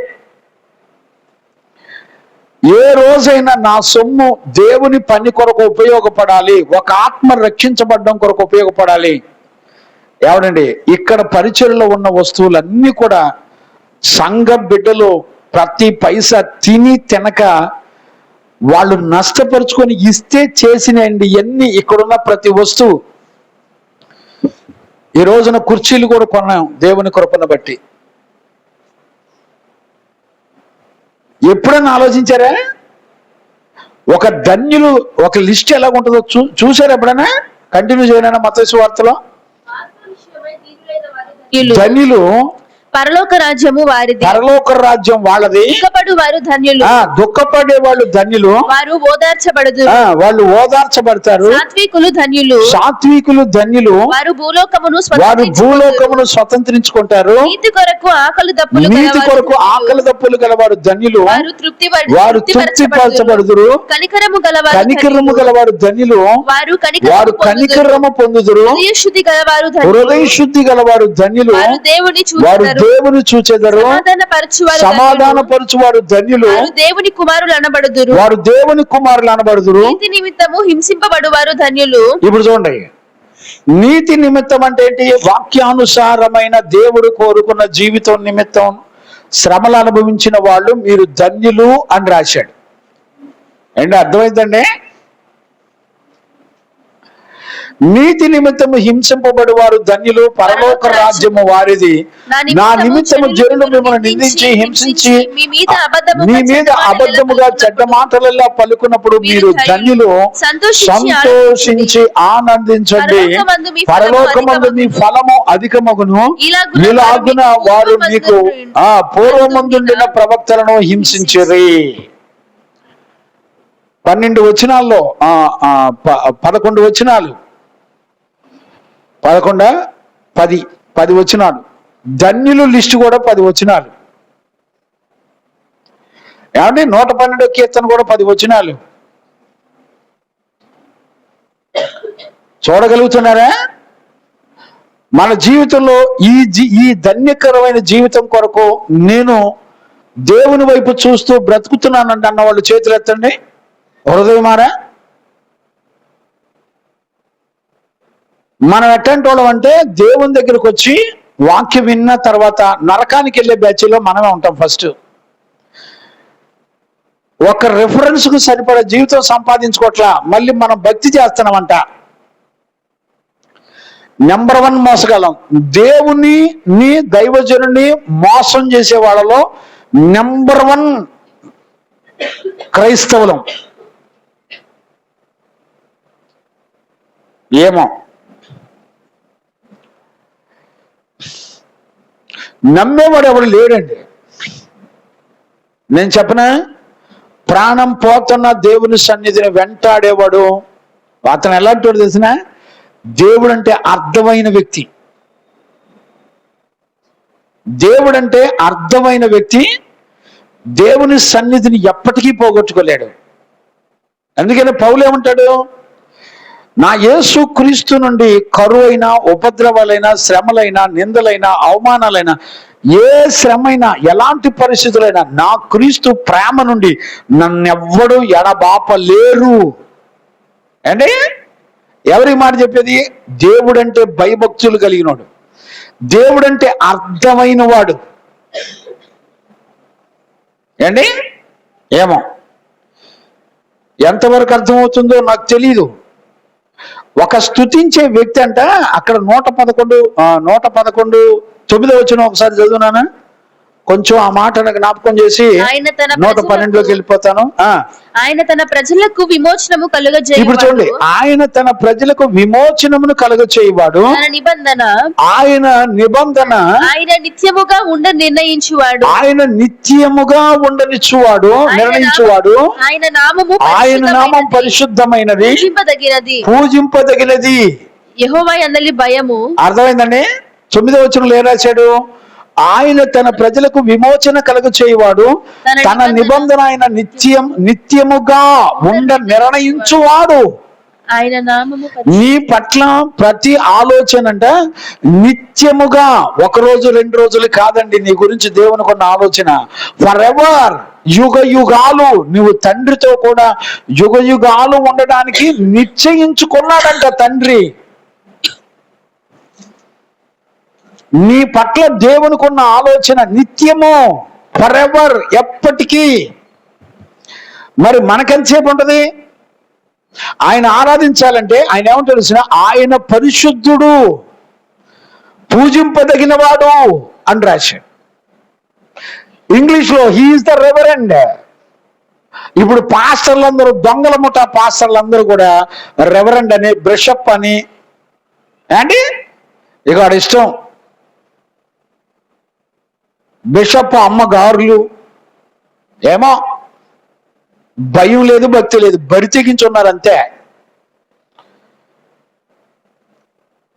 ఏ రోజైనా నా సొమ్ము దేవుని పని కొరకు ఉపయోగపడాలి, ఒక ఆత్మ రక్షించబడడం కొరకు ఉపయోగపడాలి. ఏమండి, ఇక్కడ పరిచయలో ఉన్న వస్తువులన్నీ కూడా సంఘ బిడ్డలు ప్రతి పైసా తిని తినక వాళ్ళు నష్టపరుచుకొని ఇస్తే చేసినండి ఎన్ని. ఇక్కడున్న ప్రతి వస్తువు, ఈ రోజున కుర్చీలు కూడా కొన్నాం దేవుని కృపను బట్టి. ఎప్పుడైనా ఆలోచించారా? ఒక ధన్యులు ఒక లిస్ట్ ఎలాగుంటుందో చూసారా ఎప్పుడైనా? కంటిన్యూ చేయనా మత్తయి సువార్తలో? ధన్యులు, పరలోక రాజ్యము వారిది, పరలోక రాజ్యం వాళ్ళది. దుఃఖపడు వారు ధన్యులు, దుఃఖపడే వాళ్ళు ధన్యులు, వారు ఓదార్చబడదు, వాళ్ళు ఓదార్చబడతారు. సాత్వికులు ధన్యులు, సాత్వికులు ధన్యులు, వారు భూలోకమును స్వతంత్రించుకుంటారు. నీతి కొరకు ఆకలి దప్పులు గలవారు ధన్యులు, వారు తృప్తిపరచబడుదురు. కనికరము గలవారు ధన్యులు, వారు కనికరము పొందుదురు. హృదయ శుద్ధి గలవారు ధన్యులు, వారు దేవుని చూచెదరు, సమాధానపరచువారు ధన్యులు, దేవుని కుమారులు అనబడుదురు. వారు దేవుని కుమారులు అనబడుదురు. నీతి నిమిత్తము హింసింపబడువారు ధన్యులు. ఇప్పుడు చూడండి, నీతి నిమిత్తం అంటే ఏంటి? వాక్యానుసారమైన దేవుడు కోరుకున్న జీవితం నిమిత్తం శ్రమలు అనుభవించిన వాళ్ళు మీరు ధన్యులు అని రాశాడు. ఏంటి అర్థమైందండి? నీతి నిమిత్తము హింసింపబడి వారు ధన్యులు, పరలోక రాజ్యము వారిది. నా నిమిత్తము జనులు మిమ్మల్ని నిందించి హింసించి మీ మీద అబద్ధముగా చెడ్డ మాటలలో పలుకున్నప్పుడు మీరు ధన్యులు, సంతోషించి ఆనందించండి, పరలోకమందు మీ ఫలము అధికమగును. ఇలాగున వారు మీకు పూర్వమందుండిన ప్రవక్తలను హింసించిరి. 12 వచనాల్లో 11 వచనాలు 10 వచనాలు, ధన్యులు లిస్టు కూడా 10 వచనాలు. ఏమండి 112 కీర్తన కూడా 10 వచనాలు. చూడగలుగుతున్నారా? మన జీవితంలో ఈ ధన్యకరమైన జీవితం కొరకు నేను దేవుని వైపు చూస్తూ బ్రతుకుతున్నానంటే అన్న వాళ్ళు చేతులు ఎత్తండి. హృదయమారా? మనం ఎట్లాంటి వాళ్ళం అంటే దేవుని దగ్గరకు వచ్చి వాక్యం విన్న తర్వాత నరకానికి వెళ్ళే బ్యాచ్లో మనమే ఉంటాం. ఫస్ట్ ఒక రెఫరెన్స్ కు సరిపడే జీవితం సంపాదించుకోవట్లా, మళ్ళీ మనం భక్తి చేస్తున్నామంట. నెంబర్ 1 మోసగలం. దేవుని దైవజనుని మోసం చేసే వాళ్ళలో నెంబర్ 1 క్రైస్తవులం. ఏమో నమ్మేవాడు ఎవడు లేడండి. నేను చెప్పనా, ప్రాణం పోతున్న దేవుని సన్నిధిని వెంటాడేవాడు అతను ఎలాంటి వాడు తెలిసిన? దేవుడు అంటే అర్థమైన వ్యక్తి. దేవుడు అంటే అర్థమైన వ్యక్తి దేవుని సన్నిధిని ఎప్పటికీ పోగొట్టుకోలేడు. అందుకని పౌలు ఏమంటాడు? నా యేసు క్రీస్తు నుండి కరువైన, ఉపద్రవాలైన, శ్రమలైన, నిందలైన, అవమానాలైన, ఏ శ్రమైనా, ఎలాంటి పరిస్థితులైనా నా క్రీస్తు ప్రేమ నుండి నన్నెవ్వడు ఎడబాపలేరు. అంటే ఎవరి మాట చెప్పేది? దేవుడంటే భయభక్తులు కలిగినవాడు, దేవుడంటే అర్థమైన వాడు. ఏండి ఏమో ఎంతవరకు అర్థమవుతుందో నాకు తెలీదు. ఒక స్తుతించే వ్యక్తి అంట అక్కడ 111 9వ వచనం ఒకసారి చదువునానా? కొంచెం ఆ మాట నాకు జ్ఞాపకం చేసి 112లోకి వెళ్ళిపోతాను. ఆయన తన ప్రజలకు విమోచనము కలుగజేయువాడు. ఇప్పుడు చూడండి, ఆయన తన ప్రజలకు విమోచనమును కలుగజేయువాడు. ఆయన నిబంధన ఆయన నిత్యముగా ఉండ నిర్ణయించువాడు. ఆయన నిత్యముగా ఉండనిచ్చువాడు, నిర్ణయించువాడు. ఆయన నామం పరిశుద్ధమైనది, పూజింపదగినది. యెహోవా యందలి భయము. అర్థమైందండి? 9వ వచనంలో ఏం రాశాడు? ఆయన తన ప్రజలకు విమోచన కలుగ చేయవాడు, తన నిబంధన ఆయన నిత్యముగా ఉండ నిర్ణయించువాడు. ఆయన నామము నీ పట్ల ప్రతి ఆలోచన అంట నిత్యముగా, 1 రోజు 2 రోజులు కాదండి. నీ గురించి దేవునికి ఉన్న ఆలోచన ఫర్ ఎవర్, యుగ యుగాలు నువ్వు తండ్రితో కూడా యుగ యుగాలు ఉండడానికి నిశ్చయించుకున్నాడంట తండ్రి. నీ పట్ల దేవునికి ఉన్న ఆలోచన నిత్యము, ఫర్ ఎవర్, ఎప్పటికీ. మరి మనకెంతసేపు ఉంటుంది? ఆయన ఆరాధించాలంటే ఆయన ఏమో తెలిసిన, ఆయన పరిశుద్ధుడు, పూజింపదగిన వాడు అని రాశాడు. ఇంగ్లీష్లో హీఈస్ ద రెవరెండ్. ఇప్పుడు పాస్టర్లందరూ, దొంగల ముఠా పాస్టర్లందరూ కూడా రెవరెండ్ అని, బిషప్ అని, అండి ఇక వాడి ఇష్టం. బిషప్ అమ్మగారులు ఏమో భయం లేదు, భక్తి లేదు, బరి తెగించున్నారు అంతే.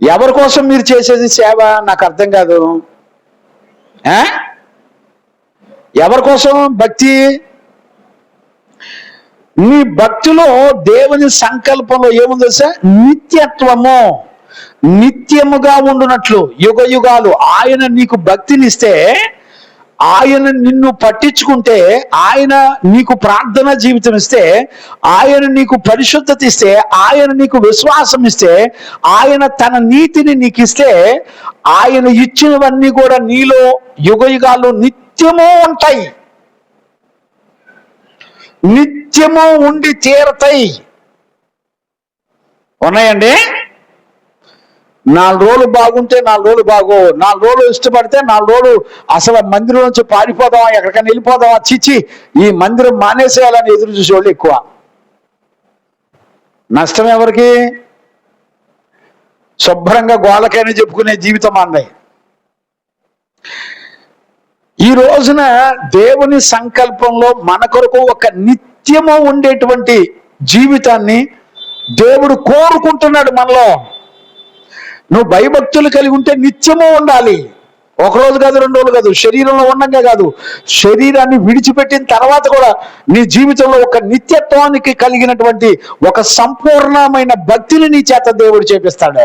ఎవరి కోసం మీరు చేసేది సేవ? నాకు అర్థం కాదు. ఎవరి కోసం భక్తి? నీ భక్తిలో దేవుని సంకల్పంలో ఏముందో సార్? నిత్యత్వము. నిత్యముగా ఉండునట్లు యుగ యుగాలు ఆయన నీకు భక్తినిస్తే, ఆయన నిన్ను పట్టించుకుంటే, ఆయన నీకు ప్రార్థన జీవితం ఇస్తే, ఆయన నీకు పరిశుద్ధత ఇస్తే, ఆయన నీకు విశ్వాసం ఇస్తే, ఆయన తన నీతిని నీకు ఇస్తే, ఆయన ఇచ్చినవన్నీ కూడా నీలో యుగ యుగాలు నిత్యము ఉంటాయి, నిత్యము ఉండి తీరతాయి. ఉన్నాయండి. 4 రోజులు బాగుంటే 4 రోజులు బాగో, 4 రోజులు ఇష్టపడితే 4 రోజులు అసలు మందిరం నుంచి పారిపోదామా, ఎక్కడికైనా వెళ్ళిపోదామా, చిచ్చి ఈ మందిరం మానేసేయాలని ఎదురు చూసేవాళ్ళు ఎక్కువ. నష్టం ఎవరికి? శుభ్రంగా గోలకైనా చెప్పుకునే జీవితం అంది. ఈ రోజున దేవుని సంకల్పంలో మన కొరకు ఒక నిత్యము ఉండేటువంటి జీవితాన్ని దేవుడు కోరుకుంటున్నాడు మనలో. నువ్వు భయభక్తులు కలిగి ఉంటే నిత్యము ఉండాలి. 1 రోజు కాదు, 2 రోజులు కాదు, శరీరంలో ఉండగా కాదు, శరీరాన్ని విడిచిపెట్టిన తర్వాత కూడా నీ జీవితంలో ఒక నిత్యత్వానికి కలిగినటువంటి ఒక సంపూర్ణమైన భక్తిని నీ చేత దేవుడు చేపిస్తాడు.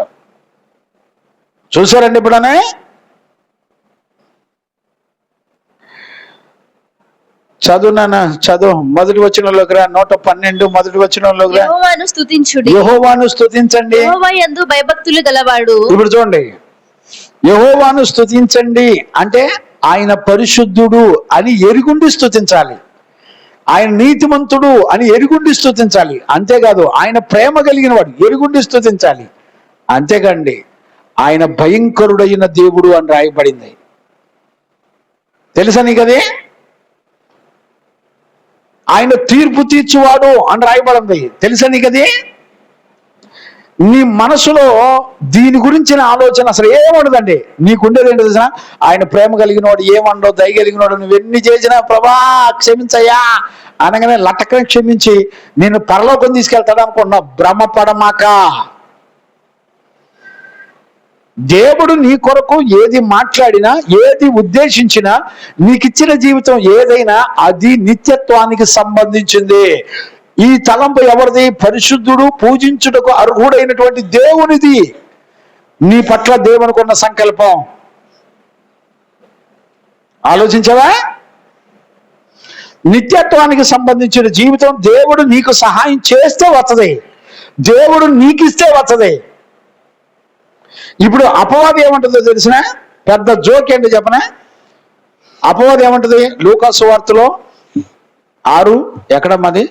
చూసారండి ఇప్పుడనే? చదువు నాన్న, చదువు. మొదటి వచనంలోకి రా. 112 మొదటి వచనంలోకి రా. యెహోవాను స్తుతించుడి. యెహోవాను స్తుతించండి. యెహోవా యందు భయభక్తులు గలవాడు. ఇప్పుడు చూడండి, యెహోవాను స్తుతించండి అంటే ఆయన పరిశుద్ధుడు అని ఎరుగుండి స్తుతించాలి, ఆయన నీతిమంతుడు అని ఎరుగుండి స్తుతించాలి. అంతేకాదు ఆయన ప్రేమ కలిగిన వాడు ఎరుగుండి స్తుతించాలి. అంతేకండి ఆయన భయంకరుడైన దేవుడు అని రాయబడింది. తెలుసా నీకది? ఆయన తీర్పు తీర్చువాడు అని రాయబడింది. తెలుసా నీకది? నీ మనసులో దీని గురించిన ఆలోచన అసలు ఏముండదండి. నీకుండేది ఏంటో తెలుసా? ఆయన ప్రేమ కలిగిన వాడు, ఏమండో దయ కలిగిన వాడు, నువ్వెన్ని చేసినా ప్రభా క్షమించయ్యా అనగానే లటకని క్షమించి నేను పరలోకం తీసుకెళ్తాడు అనుకున్నా. భ్రమపడమాక. దేవుడు నీ కొరకు ఏది మాట్లాడినా, ఏది ఉద్దేశించినా, నీకిచ్చిన జీవితం ఏదైనా అది నిత్యత్వానికి సంబంధించింది. ఈ తలంపు ఎవరిది? పరిశుద్ధుడు, పూజించుటకు అర్హుడైనటువంటి దేవునిది. నీ పట్ల దేవునికి ఉన్న సంకల్పం ఆలోచించవా? నిత్యత్వానికి సంబంధించిన జీవితం దేవుడు నీకు సహాయం చేస్తే వస్తది, దేవుడు నీకిస్తే వస్తది. ఇప్పుడు అపవాది ఏమంటుందో తెలిసిన పెద్ద జోక్ ఏంటో చెప్పనా? అపవాది ఏమంటది? లూకా సువార్తలో 6 ఎక్కడ మాది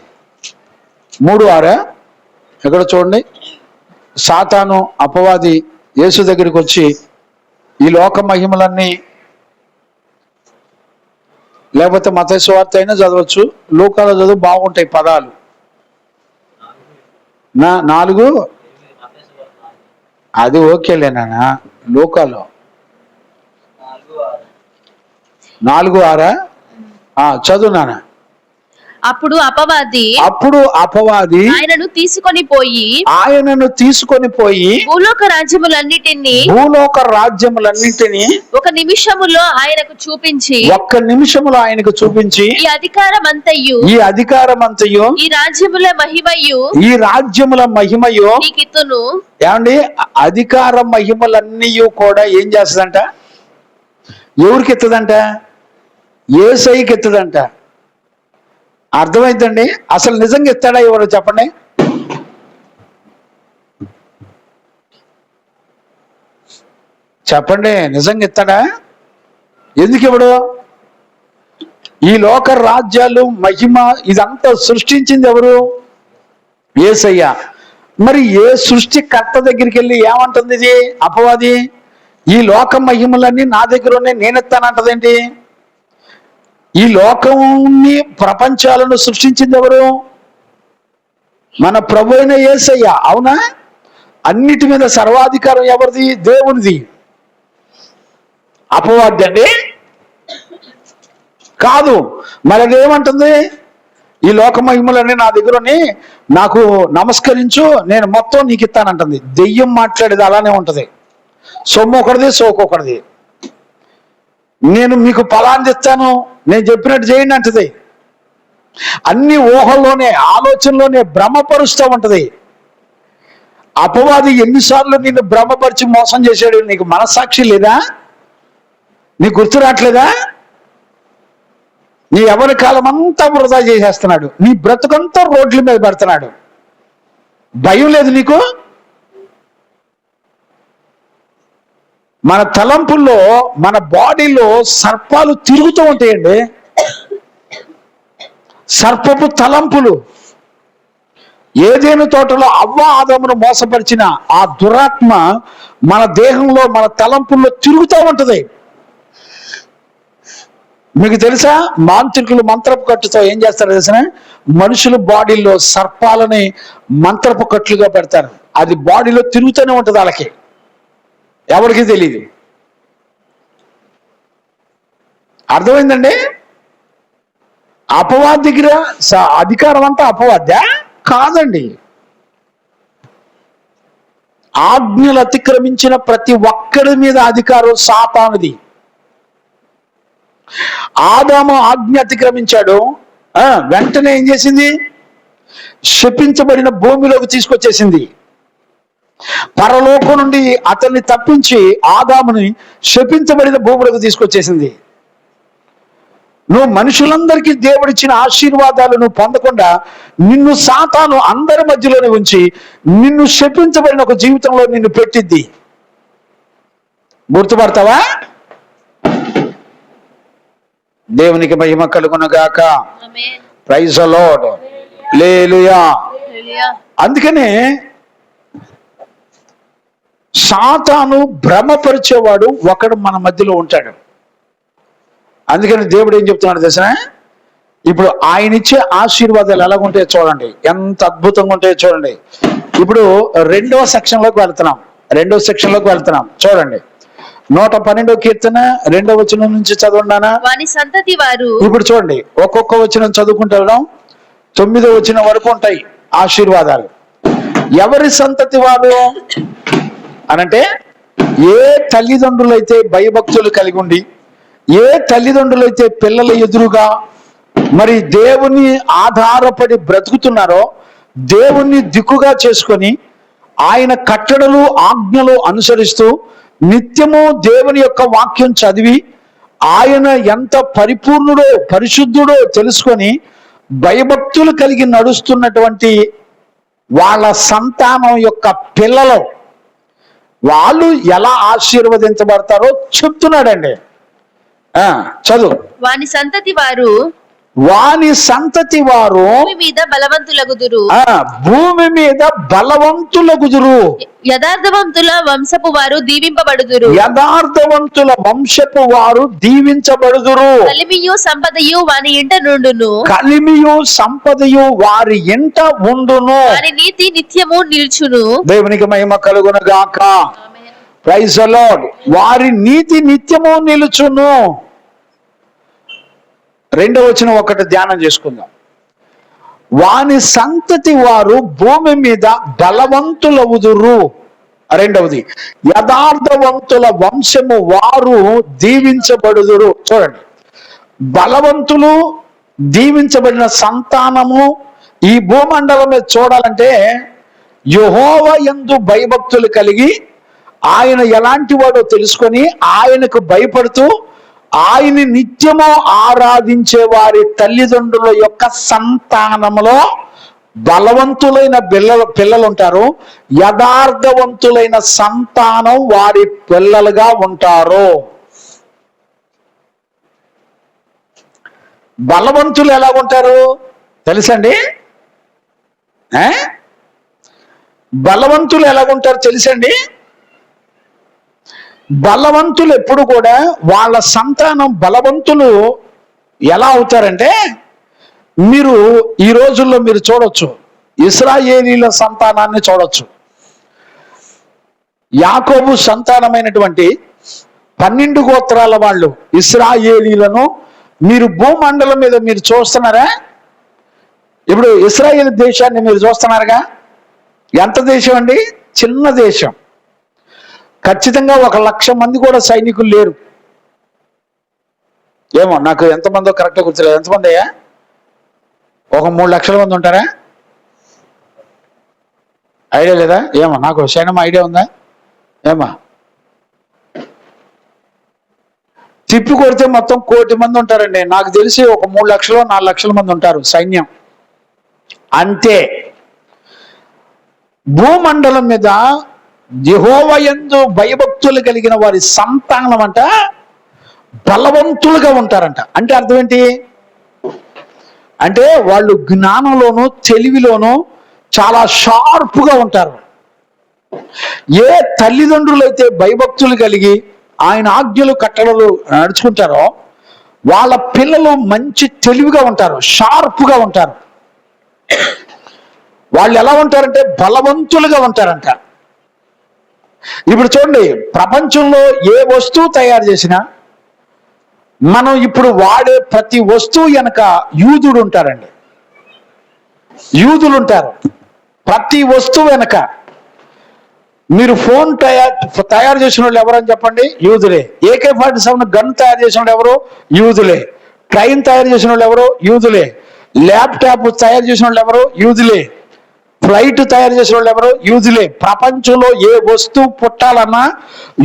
3:6 ఎక్కడ చూడండి. సాతాను అపవాది యేసు దగ్గరికి వచ్చి ఈ లోక మహిమలన్నీ, లేకపోతే మత్తయి సువార్త అయినా చదవచ్చు, లూకాలో చదువు బాగుంటాయి పదాలు. 4 అది ఓకేలేనా? లూకాలో 4:6 చదువు నాన్న. అప్పుడు అపవాది ఆయనను తీసుకొని పోయి భూలోక రాజ్యములన్నిటినీ ఒక నిమిషములో ఆయనకు చూపించి ఈ అధికారమంతయు ఈ రాజ్యముల మహిమయు నీకిత్తును. ఏమండి? అధికార మహిమలన్నీ కూడా ఏం చేస్తుందంట? ఎవరికి ఎత్తదంట? యేసయ్యకి ఎత్తదంట. అర్థమైందండి? అసలు నిజంగా ఇస్తాడా ఎవరు చెప్పండి? చెప్పండి, నిజంగా ఇస్తాడా? ఎందుకు ఇవ్వడు? ఈ లోక రాజ్యాలు, మహిమ ఇదంతా సృష్టించింది ఎవరు? యేసయ్య. మరి ఏ సృష్టికర్త దగ్గరికి వెళ్ళి ఏమంటుంది ఇది అపవాది? ఈ లోక మహిమలన్నీ నా దగ్గర ఉన్నాయి, నేనెత్తానంటదేంటి? ఈ లోకంని, ప్రపంచాలను సృష్టించింది ఎవరు? మన ప్రభు అయిన యేసయ్య. అవునా? అన్నిటి మీద సర్వాధికారం ఎవరిది? దేవునిది. అపవాది అండి కాదు. మరి అదేమంటుంది? ఈ లోక మహిమలన్నీ నా దగ్గరని, నాకు నమస్కరించు, నేను మొత్తం నీకు ఇస్తానంటుంది. దెయ్యం మాట్లాడేది అలానే ఉంటది. సొమ్ము ఒకటిది, సోకొకటిది. నేను మీకు ఫలాన్ని ఇస్తాను, నేను చెప్పినట్టు చేయండి అంటది. అన్ని ఊహల్లోనే, ఆలోచనలోనే భ్రమపరుస్తూ ఉంటది. అపవాది ఎన్నిసార్లు నిన్ను భ్రమపరిచి మోసం చేశాడు, నీకు మనస్సాక్షి లేదా? నీకు గుర్తు రావట్లేదా? నీ ఎవరి కాలం అంతా వృధా చేసేస్తున్నాడు, నీ బ్రతుకంతా రోడ్ల మీద పెడుతున్నాడు. భయం లేదు నీకు? మన తలంపుల్లో, మన బాడీలో సర్పాలు తిరుగుతూ ఉంటాయండి. సర్పపు తలంపులు. ఏదేను తోటలో అవ్వ ఆదామును మోసపరిచిన ఆ దురాత్మ మన దేహంలో, మన తలంపుల్లో తిరుగుతూ ఉంటది. మీకు తెలుసా, మాంత్రికులు మంత్రపు కట్టుతో ఏం చేస్తారో తెలిసిన, మనుషుల బాడీలో సర్పాలని మంత్రపు కట్లుగా పెడతారు. అది బాడీలో తిరుగుతూనే ఉంటుంది, వాళ్ళకి ఎవరికి తెలియదు. అర్థమైందండి? అపవాది దగ్గర అధికారం అంతా అపవాద్యా? కాదండి. ఆజ్ఞలు అతిక్రమించిన ప్రతి ఒక్కడి మీద అధికారం సాతానుది. ఆదాము ఆజ్ఞ అతిక్రమించాడు, వెంటనే ఏం చేసింది? శపించబడిన భూమిలోకి తీసుకొచ్చేసింది. పరలోకం నుండి అతన్ని తప్పించి ఆదాముని శపించబడిన భూమిలోకి తీసుకొచ్చేసింది. నువ్వు మనుషులందరికీ దేవుడిచ్చిన ఆశీర్వాదాలు నువ్వు పొందకుండా నిన్ను సాతాను అందరి మధ్యలోనే ఉంచి నిన్ను శపించబడిన ఒక జీవితంలో నిన్ను పెట్టిద్ది. గుర్తుపడతావా? దేవునికి మహిమ కలుగును గాక. Praise the Lord. హల్లెలూయా. అందుకనే సాతాను భ్రమపరిచేవాడు ఒకడు మన మధ్యలో ఉంటాడు. అందుకని దేవుడు ఏం చెప్తున్నాడు తెలుసా? ఇప్పుడు ఆయన ఇచ్చే ఆశీర్వాదాలు ఎలాగుంటాయో చూడండి, ఎంత అద్భుతంగా ఉంటాయో చూడండి. ఇప్పుడు రెండవ సెక్షన్లోకి వెళ్తున్నాం. చూడండి, 112వ కీర్తన 2వ వచనం నుంచి చదవండి. వాని సంతతి వారు. ఇప్పుడు చూడండి, ఒక్కొక్క వచనం చదువుకుంటూ వెళ్ళడం 9వ వచనం వరకు ఉంటాయి ఆశీర్వాదాలు. ఎవరి సంతతి వారు అనంటే, ఏ తల్లిదండ్రులైతే భయభక్తులు కలిగి ఉండి, ఏ తల్లిదండ్రులైతే పిల్లల ఎదురుగా మరి దేవుని ఆధారపడి బ్రతుకుతున్నారో, దేవుణ్ణి దిక్కుగా చేసుకొని ఆయన కట్టడలు ఆజ్ఞలు అనుసరిస్తూ నిత్యము దేవుని యొక్క వాక్యం చదివి ఆయన ఎంత పరిపూర్ణుడో పరిశుద్ధుడో తెలుసుకొని భయభక్తులు కలిగి నడుస్తున్నటువంటి వాళ్ళ సంతానం యొక్క పిల్లలు, వాళ్ళు ఎలా ఆశీర్వదించబడతారో చెప్తున్నాడండి. చదువు. వాని సంతతి వారు భూమి మీద బలవంతులగుదురు. యథార్థవంతుల వంశపు వారు దీవించబడుదురు. కలిమియు సంపదయు వారి ఇంట ఉండును. వారి నీతి నిత్యము నిల్చును. దేవునికి మహిమ కలుగును గాక. Praise the Lord. వారి నీతి నిత్యము నిలుచును. 2వ వచనం ఒకటి ధ్యానం చేసుకుందాం. వాని సంతతి వారు భూమి మీద బలవంతులవుదురు. 2వది, యథార్థవంతుల వంశము వారు దీవించబడుదురు. చూడండి, బలవంతులు దీవించబడిన సంతానము ఈ భూమండలం మీద చూడాలంటే యెహోవా యందు భయభక్తులు కలిగి ఆయన ఎలాంటి వాడో తెలుసుకొని ఆయనకు భయపడుతూ ఆయన్ని నిత్యము ఆరాధించే వారి తల్లిదండ్రుల యొక్క సంతానములో బలవంతులైన పిల్లలు ఉంటారు. యథార్థవంతులైన సంతానం వారి పిల్లలుగా ఉంటారు. బలవంతులు ఎలా ఉంటారు తెలుసండి? బలవంతులు ఎలాగుంటారు తెలుసండి? బలవంతులు ఎప్పుడు కూడా వాళ్ళ సంతానం బలవంతులు ఎలా అవుతారంటే, మీరు ఈ రోజుల్లో మీరు చూడొచ్చు, ఇశ్రాయేలీల సంతానాన్ని చూడొచ్చు. యాకోబు సంతానమైనటువంటి 12 గోత్రాల వాళ్ళు ఇశ్రాయేలీలను మీరు భూమండలం మీద మీరు చూస్తున్నారా? ఇప్పుడు ఇశ్రాయేల్ దేశాన్ని మీరు చూస్తున్నారుగా. ఎంత దేశం అండి? చిన్న దేశం. ఖచ్చితంగా 1,00,000 మంది కూడా సైనికులు లేరు. ఏమో నాకు ఎంతమందో కరెక్ట్గా గుర్తులేదు. ఎంతమంది అయ్యా? ఒక 3 లక్షల మంది ఉంటారా? ఐడియా లేదా? ఏమా నాకు శయనం ఐడియా ఉందా? ఏమా తిప్పి కొడితే మొత్తం 1 కోటి మంది ఉంటారండి. నాకు తెలిసి ఒక 3 లక్షలు 4 లక్షల మంది ఉంటారు సైన్యం అంతే. భూమండలం మీద యెహోవా యందు భయభక్తులు కలిగిన వారి సంతానం అంట బలవంతులుగా ఉంటారంట. అంటే అర్థం ఏంటి అంటే వాళ్ళు జ్ఞానంలోనూ తెలివిలోనూ చాలా షార్ప్గా ఉంటారు. ఏ తల్లిదండ్రులు అయితే భయభక్తులు కలిగి ఆయన ఆజ్ఞలు కట్టడలు నడుచుకుంటారో వాళ్ళ పిల్లలు మంచి తెలివిగా ఉంటారు, షార్ప్గా ఉంటారు. వాళ్ళు ఎలా ఉంటారంటే బలవంతులుగా ఉంటారంట. ఇప్పుడు చూడండి, ప్రపంచంలో ఏ వస్తువు తయారు చేసినా మనం ఇప్పుడు వాడే ప్రతి వస్తువు వెనక యూదుడు ఉంటారండి. యూదులు ఉంటారు ప్రతి వస్తువు వెనక. మీరు ఫోన్ తయారు చేసిన వాళ్ళు ఎవరని చెప్పండి? యూదులే. AK-47 గన్ తయారు చేసిన వాళ్ళు ఎవరు? యూదులే. ట్రైన్ తయారు చేసిన వాళ్ళు ఎవరు? యూదులే. ల్యాప్టాప్ తయారు చేసిన వాళ్ళు ఎవరు? యూదులే. ఫ్లైట్ తయారు చేసిన వాళ్ళు ఎవరు? యూదులే. ప్రపంచంలో ఏ వస్తువు పుట్టాలన్నా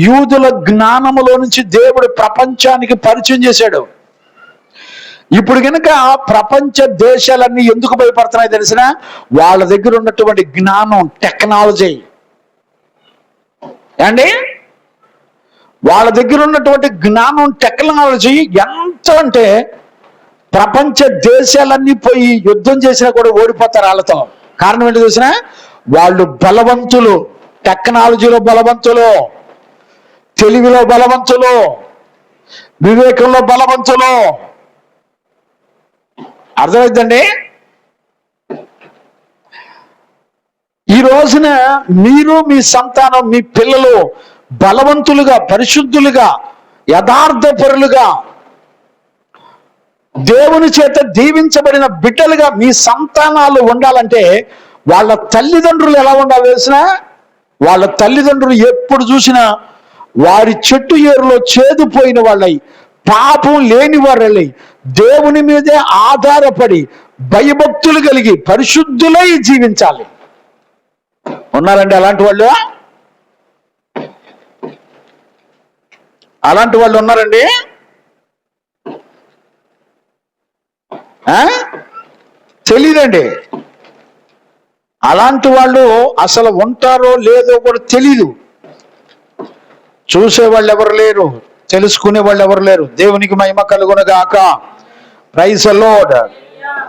యూదుల జ్ఞానములో నుంచి దేవుడు ప్రపంచానికి పరిచయం చేశాడు. ఇప్పుడు కనుక ప్రపంచ దేశాలన్నీ ఎందుకు భయపడుతున్నాయి తెలిసిన? వాళ్ళ దగ్గర ఉన్నటువంటి జ్ఞానం, టెక్నాలజీ అండి. వాళ్ళ దగ్గర ఉన్నటువంటి జ్ఞానం, టెక్నాలజీ ఎంత అంటే ప్రపంచ దేశాలన్నీ పోయి యుద్ధం చేసినా కూడా ఓడిపోతారు వాళ్ళతో. కారణం ఏంటి చూసినా? వాళ్ళు బలవంతులు, టెక్నాలజీలో బలవంతులు, తెలివిలో బలవంతులు, వివేకంలో బలవంతులు. అర్థమైందండి? ఈ రోజున మీరు, మీ సంతానం, మీ పిల్లలు బలవంతులుగా, పరిశుద్ధులుగా, యథార్థపరులుగా, దేవుని చేత దీవించబడిన బిడ్డలుగా మీ సంతానాలు ఉండాలంటే వాళ్ళ తల్లిదండ్రులు ఎలా ఉండాలి తెలిసిన? వాళ్ళ తల్లిదండ్రులు ఎప్పుడు చూసినా వారి చెట్టు ఏరులో చేదుపోయిన వాళ్ళై, పాపం లేని వాళ్ళై, దేవుని మీదే ఆధారపడి భయభక్తులు కలిగి పరిశుద్ధులై జీవించాలి. ఉన్నారండి అలాంటి వాళ్ళు? అలాంటి వాళ్ళు ఉన్నారండి? తెలీదండి. అలాంటి వాళ్ళు అసలు ఉంటారో లేదో కూడా తెలీదు. చూసేవాళ్ళు ఎవరు లేరు, తెలుసుకునే వాళ్ళు ఎవరు లేరు. దేవునికి మహిమ కలుగునుగాక. Praise the Lord.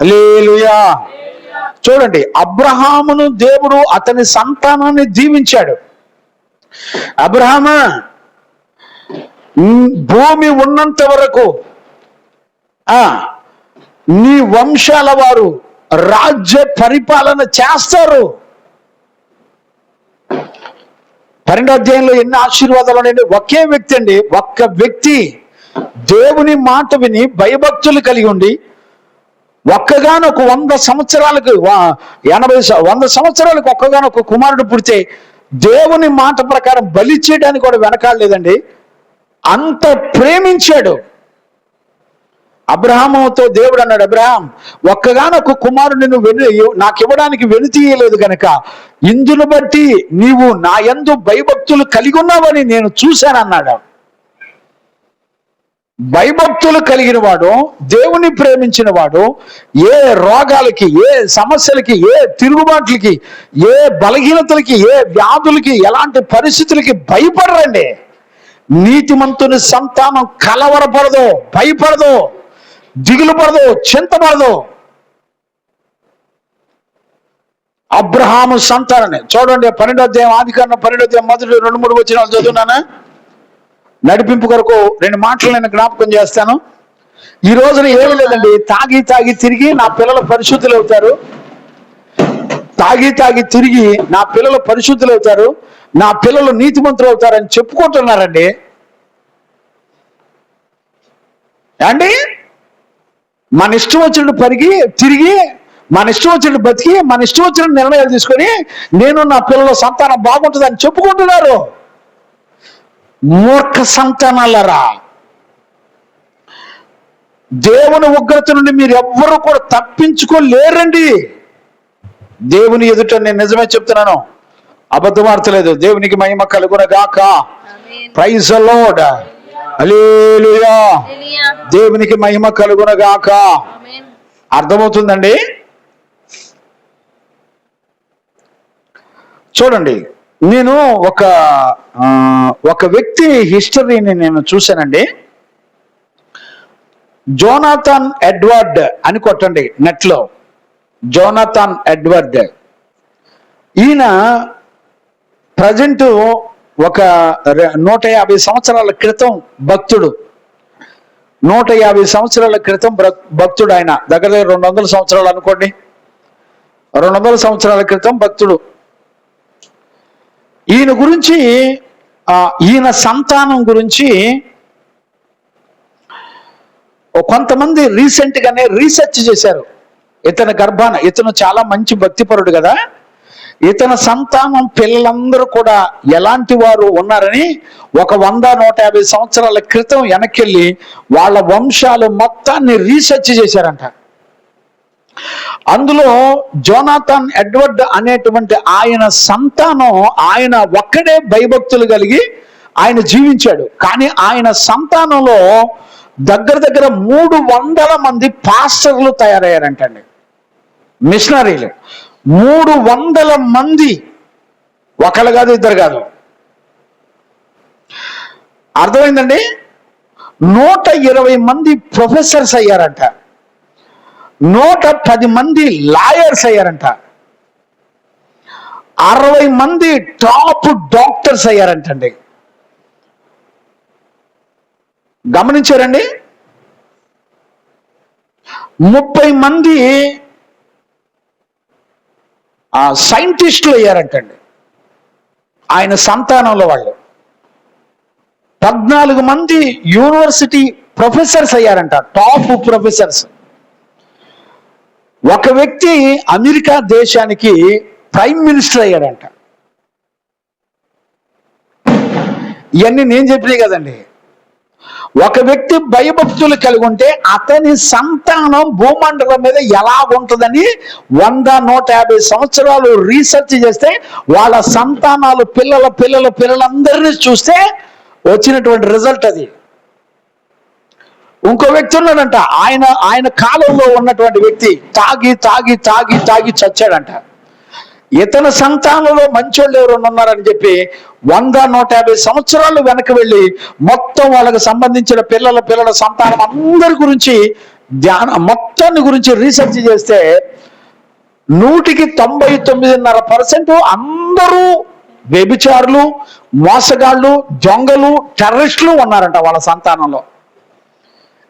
హల్లెలూయా. చూడండి, అబ్రహామును దేవుడు అతని సంతానాన్ని దీవించాడు. అబ్రహామా, భూమి ఉన్నంత వరకు నీ వంశాల వారు రాజ్య పరిపాలన చేస్తారు. 12వ అధ్యాయంలో ఎన్ని ఆశీర్వాదాలు ఉన్నాయండి. ఒకే వ్యక్తి అండి, ఒక్క వ్యక్తి దేవుని మాట విని భయభక్తులు కలిగి ఉండి ఒక్కగానొక 100 సంవత్సరాలకు 100 సంవత్సరాలకు ఒక్కగానొక కుమారుడు పుడితే దేవుని మాట ప్రకారం బలి చేయడానికి కూడా వెనకాడలేదండి. అంత ప్రేమించాడు. అబ్రహాముతో దేవుడు అన్నాడు, అబ్రహాం, ఒక్కగానొక కుమారుడు నాకు ఇవ్వడానికి వెనుతీయలేదు కనుక ఇందును బట్టి నీవు నా యందు భయభక్తులు కలిగి ఉన్నావని నేను చూశానన్నాడు. భయభక్తులు కలిగిన వాడు, దేవుని ప్రేమించిన వాడు ఏ రోగాలకి, ఏ సమస్యలకి, ఏ తిరుగుబాట్లకి, ఏ బలహీనతలకి, ఏ వ్యాధులకి, ఎలాంటి పరిస్థితులకి భయపడరండి. నీతిమంతుని సంతానం కలవరపడదు, భయపడదు, దిగులు పడదు, చింతపడదు. అబ్రహాము సంతానాన్ని చూడండి. 12వ అధ్యాయం, ఆదికాండం 12వ అధ్యాయం మొదటి 2-3 వచనాలు చదువునానా? నడిపింపు కొరకు 2 మాటలు నేను జ్ఞాపకం చేస్తాను. ఈ రోజున ఏమి లేదండి, తాగి తాగి తిరిగి నా పిల్లలు పరిశుద్ధులు అవుతారు, తాగి తాగి తిరిగి నా పిల్లలు పరిశుద్ధులు అవుతారు, నా పిల్లలు నీతిమంతులు అవుతారని చెప్పుకుంటున్నారండి. అండి, మన ఇష్టం వచ్చినట్టు తిరిగి మన ఇష్టం వచ్చినట్టు బతికి మన ఇష్టం వచ్చినట్టు నిర్ణయాలు తీసుకొని నేను నా పిల్లల సంతానం బాగుంటుందని చెప్పుకుంటున్నారు. మూర్ఖ సంతానాలరా, దేవుని ఉగ్రత నుండి మీరు ఎవ్వరూ కూడా తప్పించుకోలేరండి. దేవుని ఎదుట నేను నిజమే చెప్తున్నాను, అబద్ధం ఆడతలేదు. దేవునికి మహిమ కలుగునగాక. ఆమేన్. Praise the Lord. Hallelujah. Hallelujah. దేవునికి మహిమ కలుగునగాక. ఆమేన్. అర్థమవుతుందండి? చూడండి, నేను ఒక వ్యక్తి హిస్టరీని నేను చూశానండి. జోనాథన్ ఎడ్వర్డ్ అని కొట్టండి నెట్లో. Jonathan Edward. ఈయన ప్రజెంట్ ఒక 150 సంవత్సరాల క్రితం భక్తుడు. 150 సంవత్సరాల క్రితం భక్తుడు ఆయన. దగ్గర 200 సంవత్సరాలు అనుకోండి. 200 సంవత్సరాల క్రితం భక్తుడు. ఈయన గురించి, ఈయన సంతానం గురించి కొంతమంది రీసెంట్ గానే రీసెర్చ్ చేశారు. ఇతని గర్భాన, ఇతను చాలా మంచి భక్తిపరుడు కదా, ఇతని సంతానం పిల్లలందరూ కూడా ఎలాంటి వారు ఉన్నారని ఒక 100-150 సంవత్సరాల క్రితం వెనక్కి వాళ్ళ వంశాలు మొత్తాన్ని రీసెర్చ్ చేశారంట. అందులో జోనాథన్ ఎడ్వర్డ్ అనేటువంటి ఆయన సంతానం, ఆయన ఒక్కడే భయభక్తులు కలిగి ఆయన జీవించాడు. కానీ ఆయన సంతానంలో దగ్గర 300 మంది పాస్టర్లు తయారయ్యారంటండి, మిషనరీలు. 300 మంది, ఒకళ్ళు కాదు, ఇద్దరు కాదు. అర్థమైందండి? 120 మంది ప్రొఫెసర్స్ అయ్యారంట. 110 మంది లాయర్స్ అయ్యారంట. 60 మంది టాప్ డాక్టర్స్ అయ్యారంటండి. గమనించారండి? 30 మంది సైంటిస్టులు అయ్యారంటండి ఆయన సంతానంలో వాళ్ళు. 14 మంది యూనివర్సిటీ ప్రొఫెసర్స్ అయ్యారంట, టాప్ ప్రొఫెసర్స్. ఒక వ్యక్తి అమెరికా దేశానికి ప్రైమ్ మినిస్టర్ అయ్యాడంట. ఇవన్నీ నేను చెప్పినాయి కదండి. ఒక వ్యక్తి భయభక్తులు కలిగి ఉంటే అతని సంతానం భూమండలం మీద ఎలా ఉంటుందని 100-150 సంవత్సరాలు రీసెర్చ్ చేస్తే వాళ్ళ సంతానాలు పిల్లలందరినీ చూస్తే వచ్చినటువంటి రిజల్ట్ అది. ఇంకో వ్యక్తి ఉన్నాడంట, ఆయన కాలంలో ఉన్నటువంటి వ్యక్తి తాగి చచ్చాడంట. ఇతని సంతానంలో మంచోళ్ళు ఎవరైనా ఉన్నారని చెప్పి 100-150 సంవత్సరాలు వెనక్కి వెళ్ళి మొత్తం వాళ్ళకి సంబంధించిన పిల్లల సంతానం అందరి గురించి మొత్తాన్ని గురించి రీసెర్చ్ చేస్తే 99.9% అందరూ వ్యభిచారులు, మోసగాళ్ళు, దొంగలు, టెర్రరిస్టులు ఉన్నారంట వాళ్ళ సంతానంలో.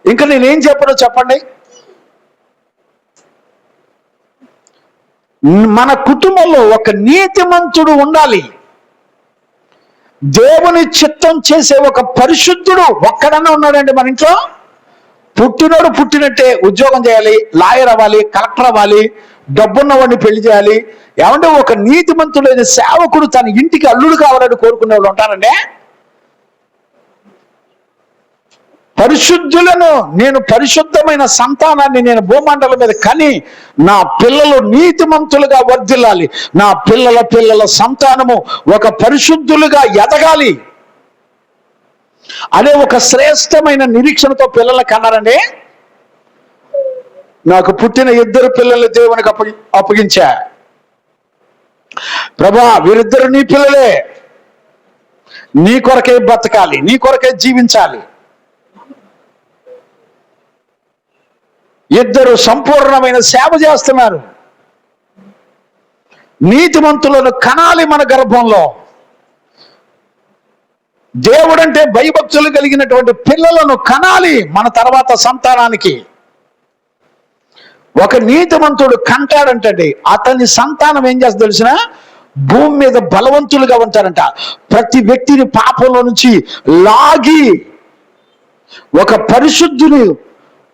ఇంకా నేనేం చెప్పను చెప్పండి? మన కుటుంబంలో ఒక నీతిమంతుడు ఉండాలి. దేవుని చిత్తం చేసే ఒక పరిశుద్ధుడు ఒక్కడన్నా ఉన్నాడండి మన ఇంట్లో. పుట్టినోడు పుట్టినట్టే ఉద్యోగం చేయాలి, లాయర్ అవ్వాలి, కలెక్టర్ అవ్వాలి, డబ్బున్న వాడిని పెళ్లి చేయాలి. ఏమంటే ఒక నీతిమంతుడైన సేవకుడు తన ఇంటికి అల్లుడు కావాలని కోరుకునే వాళ్ళు ఉంటారండి. పరిశుద్ధులను, నేను పరిశుద్ధమైన సంతానాన్ని నేను భూమండలం మీద కని నా పిల్లలు నీతిమంతులుగా వర్ధిల్లాలి, నా పిల్లల సంతానము ఒక పరిశుద్ధులుగా ఎదగాలి అనే ఒక శ్రేష్టమైన నిరీక్షణతో పిల్లలు కన్నారండి. నాకు పుట్టిన 2 పిల్లలు దేవునికి అప్పగించా. ప్రభా, వీరిద్దరు నీ పిల్లలే, నీ కొరకే బతకాలి, నీ కొరకే జీవించాలి. 2 సంపూర్ణమైన సేవ చేస్తున్నారు. నీతిమంతులను కనాలి మన గర్భంలో. దేవుడంటే భయభక్తులు కలిగినటువంటి పిల్లలను కనాలి మన తర్వాత సంతానానికి. ఒక నీతిమంతుడు కంటాడంటండి, అతని సంతానం ఏం చేస్తుంది తెలిసిన? భూమి మీద బలవంతులుగా ఉంటారంట. ప్రతి వ్యక్తిని పాపంలో నుంచి లాగి, ఒక పరిశుద్ధుని,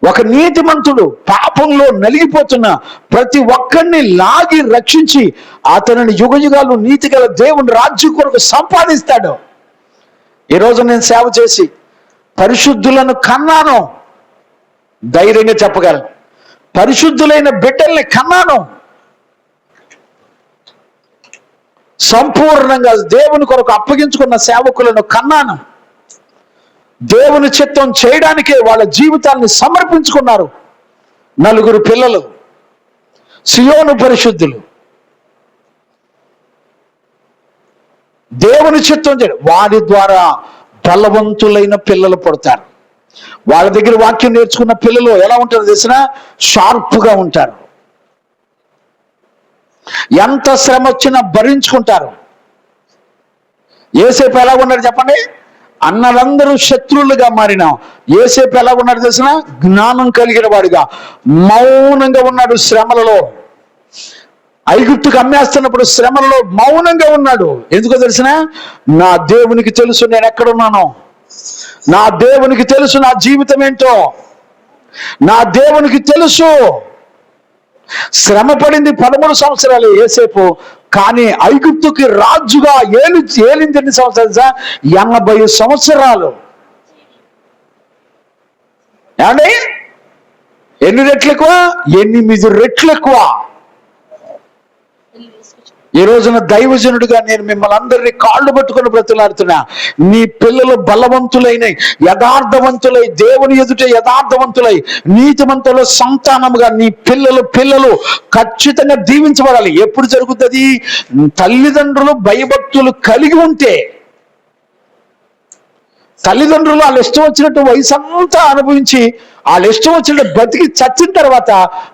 ఒక నీతిమంతుడు పాపంలో నలిగిపోతున్న ప్రతి ఒక్కరిని లాగి రక్షించి అతనిని యుగయుగాలు నీతిగల దేవుని రాజ్యం కొరకు సంపాదిస్తాడు. ఈరోజు నేను సేవ చేసి పరిశుద్ధులను కన్నాను, ధైర్యంగా చెప్పగలను. పరిశుద్ధులైన బిడ్డల్ని కన్నాను. సంపూర్ణంగా దేవుని కొరకు అప్పగించుకున్న సేవకులను కన్నాను. దేవుని చిత్తం చేయడానికే వాళ్ళ జీవితాన్ని సమర్పించుకున్నారు 4 పిల్లలు, సియోను పరిశుద్ధులు. దేవుని చిత్తం చేయడం, వారి ద్వారా బలవంతులైన పిల్లలు పుడతారు. వాళ్ళ దగ్గర వాక్యం నేర్చుకున్న పిల్లలు ఎలా ఉంటారో తెలిసినా షార్ప్గా ఉంటారు. ఎంత శ్రమ వచ్చినా భరించుకుంటారు. యోసేపు ఎలా ఉన్నాడు చెప్పండి? అన్నలందరూ శత్రువులుగా మారిన యోసేపు ఎలా ఉన్నాడు తెలిసిన? జ్ఞానం కలిగిన వాడిగా మౌనంగా ఉన్నాడు. శ్రమలలో ఐగుప్తుకు అమ్మేస్తున్నప్పుడు శ్రమలలో మౌనంగా ఉన్నాడు. ఎందుకో తెలిసిన? నా దేవునికి తెలుసు నేను ఎక్కడున్నానో, నా దేవునికి తెలుసు నా జీవితం ఏంటో, నా దేవునికి తెలుసు. శ్రమ పడింది 13 సంవత్సరాలు యోసేపు, కానీ ఐగుప్తుకి రాజుగా ఏలింది ఎన్ని సంవత్సరాలు? 80 సంవత్సరాలు. ఏమండి? ఎన్ని రెట్లు ఎక్కువ? 8 రెట్లు ఎక్కువ. ఈ రోజున దైవజనుడిగా నేను మిమ్మల్ని అందరినీ కాళ్ళు పట్టుకుని బ్రతులాడుతున్నా. నీ పిల్లలు బలవంతులైన, యథార్థవంతులై, దేవుని ఎదుట యథార్థవంతులై, నీతిమంతుల సంతానముగా నీ పిల్లలు ఖచ్చితంగా దీవించబడాలి. ఎప్పుడు జరుగుతుంది? తల్లిదండ్రులు భయభక్తులు కలిగి ఉంటే. తల్లిదండ్రులు వాళ్ళు ఇష్టం వచ్చినట్టు వయసు అంతా అనుభవించి వాళ్ళు ఇష్టం వచ్చినట్టు బతికి చచ్చిన తర్వాత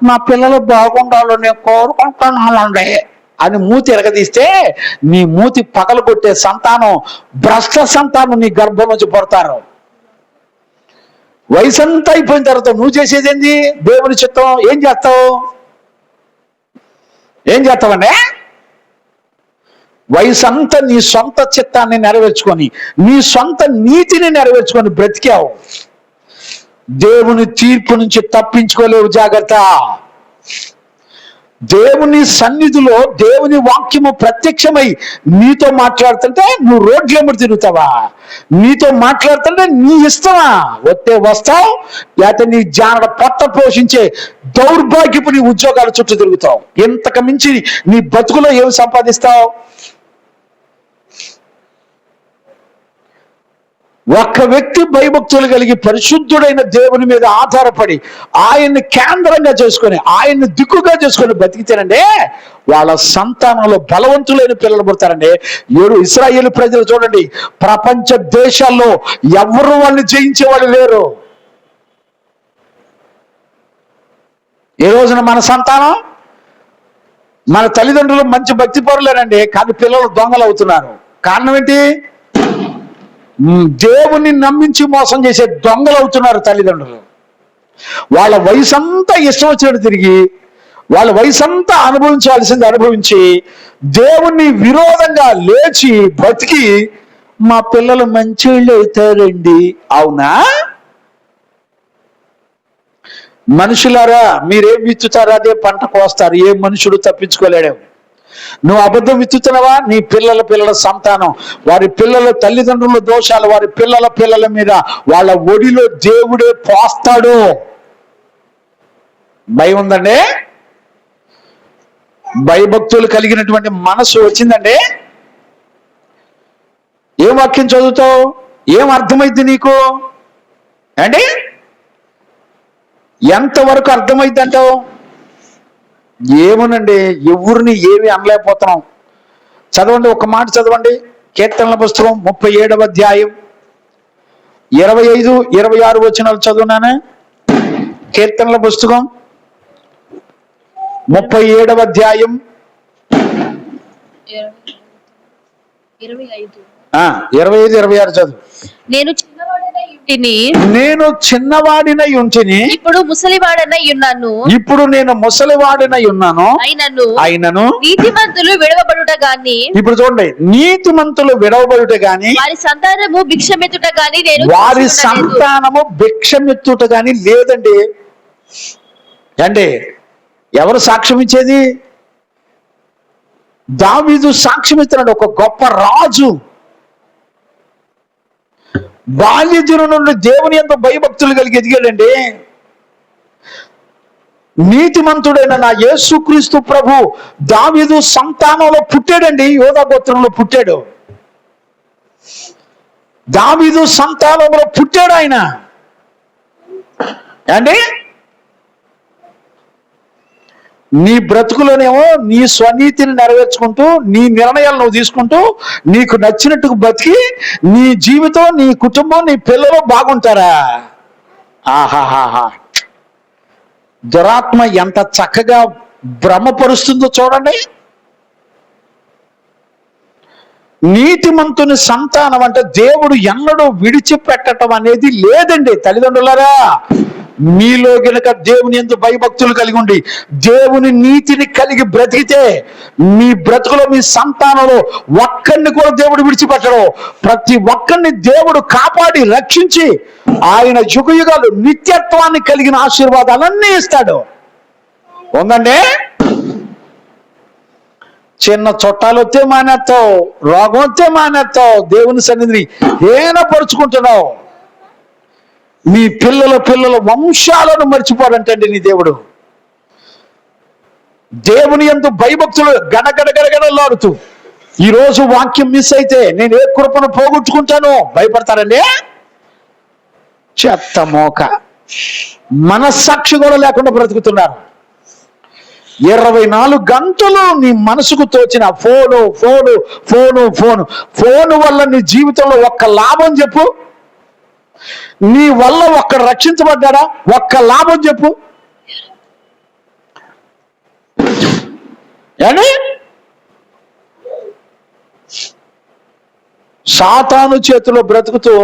నా పిల్లలు బాగుండాలో నేను కోరుకుంటున్నానండి అని మూతి ఎరగదీస్తే నీ మూతి పగలు కొట్టే సంతానం, భ్రష్ట సంతానం నీ గర్భం నుంచి పడతారు. వయసు అంతా అయిపోయిన తర్వాత నువ్వు చేసేది ఏంది? దేవుని చిత్తం. ఏం చేస్తావండి? వయసు అంతా నీ సొంత చిత్తాన్ని నెరవేర్చుకొని, నీ సొంత నీతిని నెరవేర్చుకొని బ్రతికావు. దేవుని తీర్పు నుంచి తప్పించుకోలేవు. జాగ్రత్త. దేవుని సన్నిధిలో దేవుని వాక్యము ప్రత్యక్షమై నీతో మాట్లాడుతుంటే నువ్వు రోడ్లెంబడి తిరుగుతావా? నీతో మాట్లాడుతుంటే నీ ఇష్టమా? వస్తే వస్తావు, లేకపోతే నీ జానడ పొట్ట పోషించే దౌర్భాగ్యపు నీ ఉద్యోగాల చుట్టూ తిరుగుతావు. ఇంతకు మించి నీ బతుకులో ఏమి సంపాదిస్తావు? ఒక్క వ్యక్తి భయభక్తులు కలిగి పరిశుద్ధుడైన దేవుని మీద ఆధారపడి ఆయన్ని కేంద్రంగా చేసుకొని, ఆయన్ని దిక్కుగా చేసుకొని బతికితేనండి వాళ్ళ సంతానంలో బలవంతులైన పిల్లలు పుడతారండి. ఇశ్రాయేలు ప్రజలు చూడండి, ప్రపంచ దేశాల్లో ఎవరు వాళ్ళని జయించేవాళ్ళు లేరు. ఈ రోజున మన సంతానం, మన తల్లిదండ్రులు మంచి భక్తి పరులేనండి, కానీ పిల్లలు దొంగలు అవుతున్నారు. కారణం ఏంటి? దేవుని నమ్మించి మోసం చేసే దొంగలు అవుతున్నారు తల్లిదండ్రులు. వాళ్ళ వయసంతా ఇష్టం వచ్చినట్టు తిరిగి, వాళ్ళ వయసంతా అనుభవించాల్సింది అనుభవించి, దేవుని విరోధంగా లేచి బతికి మా పిల్లలు మంచిళ్ళు అవుతారండి. అవునా? మనుషులారా, మీరేం విత్తుతారో అదే పంట కోస్తారు. ఏ మనుషుడు తప్పించుకోలేడు. నువ్వు అబద్ధం విత్తుతున్నావా? నీ పిల్లల సంతానం, వారి పిల్లల తల్లిదండ్రుల దోషాలు వారి పిల్లల మీద వాళ్ళ ఒడిలో దేవుడే పోస్తాడు. భయం ఉందండి? భయభక్తులు కలిగినటువంటి మనసు వచ్చిందండి? ఏం వాక్యం చదువుతావు? ఏం అర్థమైంది నీకు అండి? ఎంతవరకు అర్థమైంది అంటావు? ఏమోనండి, ఎవరిని ఏమి అనలేకపోతున్నాం. చదవండి, ఒక మాట చదవండి. కీర్తనల పుస్తకం 37వ అధ్యాయం 25, 26 వచనాలు చదువునానే. కీర్తనల పుస్తకం 37వ అధ్యాయం 25, 25, 26 చదువు. నేను చిన్నవాడినై ఉంటిని, ఇప్పుడు ముసలివాడనై ఉన్నాను. ఇప్పుడు నేను ముసలివాడినై ఉన్నాను. అయినను నీతిమంతులు విడవబడుట గాని, ఇప్పుడు చూడండి, నీతిమంతులు విడవబడుట గాని వారి సంతానము భిక్షమెత్తుట గాని నేను వారి సంతానము భిక్షమెత్తుట గాని లేదండి. అంటే ఎవరు సాక్ష్యం ఇచ్చేది? దావీదు సాక్ష్యం ఇస్తున్నాడు. ఒక గొప్ప రాజు బాల్యదినం నుండి దేవుని యందు భయభక్తులు కలిగి ఎదిగాడండి. నీతిమంతుడైన నా యేసుక్రీస్తు ప్రభు దావీదు సంతానంలో పుట్టాడండి. యోధా గోత్రంలో పుట్టాడు. దావీదు సంతానంలో పుట్టాడు ఆయన అండి. నీ బ్రతుకులోనేమో నీ స్వనీతిని నెరవేర్చుకుంటూ, నీ నిర్ణయాలు నువ్వు తీసుకుంటూ, నీకు నచ్చినట్టుకు బతికి నీ జీవితం, నీ కుటుంబం, నీ పిల్లలు బాగుంటారా? ఆహాహాహా, దురాత్మ ఎంత చక్కగా భ్రమపరుస్తుందో చూడండి. నీతిమంతుని సంతానం అంటే దేవుడు ఎన్నడూ విడిచిపెట్టడం అనేది లేదండి. తల్లిదండ్రులారా, మీలో గనుక దేవుని యందు భయభక్తులు కలిగి ఉండి దేవుని నీతిని కలిగి బ్రతికితే మీ బ్రతుకులో, మీ సంతానంలో ఒక్కడిని కూడా దేవుడు విడిచిపెట్టడు. ప్రతి ఒక్కడిని దేవుడు కాపాడి రక్షించి ఆయన యుగయుగాలు నిత్యత్వాన్ని కలిగిన ఆశీర్వాదాలన్నీ ఇస్తాడు. ఉందండి. చిన్న చుట్టాలు వస్తే మానేస్తావు, రోగం వస్తే మానేస్తావు, దేవుని సన్నిధిని హీనపరుచుకుంటున్నావు. మీ పిల్లల వంశాలను మర్చిపోడంటండి నీ దేవుడు. దేవుని యందు భయభక్తులు గడగడగడగడలాడుతూ ఈరోజు వాక్యం మిస్ అయితే నేను ఏ కృపను పోగొట్టుకుంటానో భయపడతారండి. చెత్త మోక మనస్సాక్షి కూడా లేకుండా బ్రతుకుతున్నారు. 24 గంటలు నీ మనసుకు తోచిన ఫోను వల్ల నీ జీవితంలో ఒక్క లాభం చెప్పు. నీ వల్ల ఒక్కడు రక్షించబడ్డాడా? ఒక్క లాభం చెప్పు. అని సాతాను చేతిలో బ్రతుకుతూ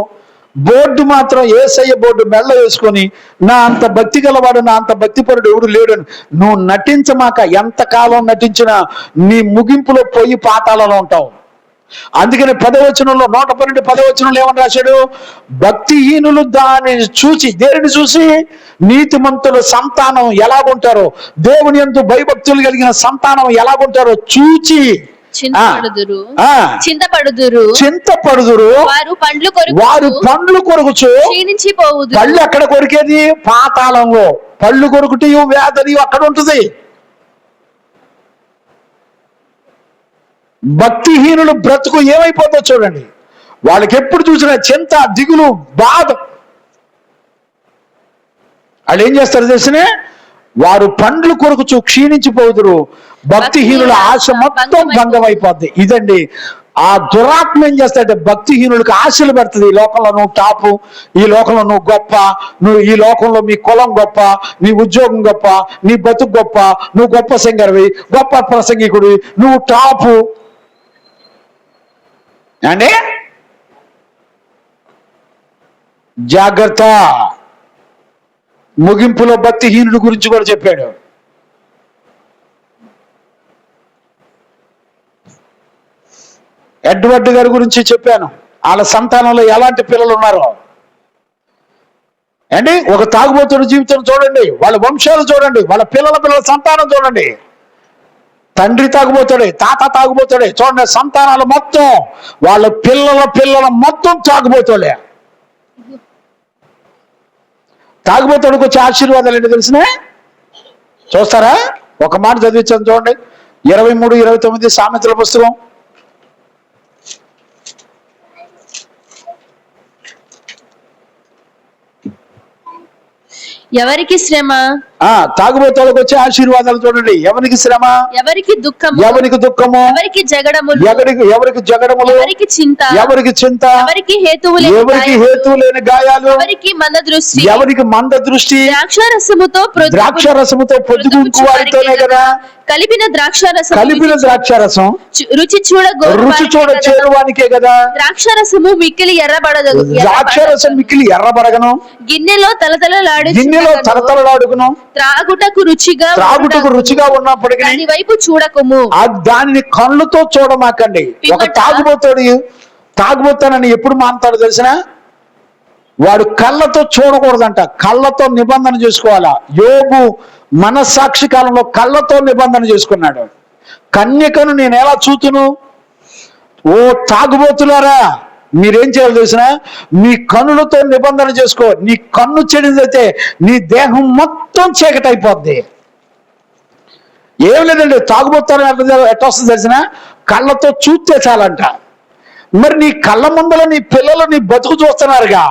బోర్డు మాత్రం యేసయ్య బోర్డు మెళ్ళ వేసుకొని నా అంత భక్తి గలవాడు, నా అంత భక్తిపరుడు ఎవడు లేడని నువ్వు నటించమాక. ఎంతకాలం నటించినా నీ ముగింపులో పోయి పాతాలలో ఉంటావు. అందుకని 10వ వచనంలో 112 10వ వచనంలో ఏమని రాశాడు? భక్తిహీనులు దాన్ని చూసి, దేనిని చూసి? నీతిమంతుల సంతానం ఎలాగుంటారో, దేవుని యందు భయభక్తులు కలిగిన సంతానం ఎలాగుంటారో చూచి చింతపడుదురు. వారు పండ్లు కొరుకుచు పళ్ళు ఎక్కడ కొరికేది? పాతాళంలో. పళ్ళు కొరుకుటి వేదన అక్కడ ఉంటుంది. భక్తిహీనులు బ్రతుకు ఏమైపోతుందో చూడండి. వాళ్ళకి ఎప్పుడు చూసినా చింత, దిగులు, బాధ. వాళ్ళు ఏం చేస్తారు తెలిసిన? వారు పండ్లు కొరుకుచు క్షీణించిపోదురు. భక్తిహీనుల ఆశ మొత్తం భంగం అయిపోద్ది. ఇదండి ఆ దురాత్మ ఏం చేస్తాడంటే భక్తిహీనులకు ఆశలు పెడుతుంది. ఈ లోకంలో నువ్వు టాపు, ఈ లోకంలో నువ్వు గొప్ప, నువ్వు ఈ లోకంలో మీ కులం గొప్ప, నీ ఉద్యోగం గొప్ప, నీ బతుకు గొప్ప, నువ్వు గొప్ప సింగర్వి, గొప్ప ప్రసంగికుడి, నువ్వు టాపు అండి. జాగ్రత్త. ముగింపులో భక్తిహీనుడి గురించి కూడా చెప్పాడు. ఎడ్వర్డ్ గారి గురించి చెప్పాను. వాళ్ళ సంతానంలో ఎలాంటి పిల్లలు ఉన్నారో అండి. ఒక తాగుబోతుడి జీవితం చూడండి, వాళ్ళ వంశాలు చూడండి, వాళ్ళ పిల్లల సంతానం చూడండి. తండ్రి తాగుబోతాడే, తాత తాగుబోతాడే. చూడండి సంతానాలు మొత్తం, వాళ్ళ పిల్లల మొత్తం తాగుబోతాడే. తాగుబోతాడికి వచ్చే ఆశీర్వాదాలు ఏంటో తెలిసిన? చూస్తారా? ఒక మాట చదివించాను చూడండి. 23-29 సామెతల పుస్తకం. ఎవరికి శ్రమ? తాగుబోతులకు వచ్చే ఆశీర్వాదాలు చూడండి. ఎవరికి శ్రమ? ఎవరికి దుఃఖము? ఎవరికి దుఃఖము? ఎవరికి జగడములు? ఎవరికి జగడములు? ఎవరికి చింత? ఎవరికి చింత? ఎవరికి హేతువు లేని గాయాలు? ఎవరికి మంద దృష్టి? ఎవరికి మంద దృష్టి? ద్రాక్షారసముతో పొద్దుగుంకు వారితోనే కదా. కలిపిన ద్రాక్షారసం రుచి చూడ చేరువానికే కదా. ద్రాక్షారసము మిక్కిలి ఎర్రబడదు. ద్రాక్షారసం మిక్కిలి ఎర్రబడగను. గిన్నెలో తలతలలాడుకును. త్రాగుటకు రుచిగా ఉన్నప్పటికీ దాని వైపు చూడకము. దానిని కళ్ళుతో చూడమాకండి. ఒక తాగుబోతానని ఎప్పుడు మానతాడు తెలిసిన? వాడు కళ్ళతో చూడకూడదంట. కళ్ళతో నిబంధన చేసుకోవాలా. యోబు మనస్సాక్షి కాలంలో కళ్ళతో నిబంధన చేసుకున్నాడు. కన్యకను నేను ఎలా చూతును? ఓ తాగుబోతులారా, మీరేం చేయాలి తెలిసిన? మీ కన్నులతో నిబంధన చేసుకో. నీ కన్ను చెడిదైతే నీ దేహం మొత్తం చీకటైపోద్ది. ఏం లేదండి, తాగుబోతాను ఎట్లా వస్తుంది తెలిసిన, కళ్ళతో చూస్తే చాలంట. మరి నీ కళ్ళ ముందర నీ పిల్లలు నీ బతుకు చూస్తున్నారుగా,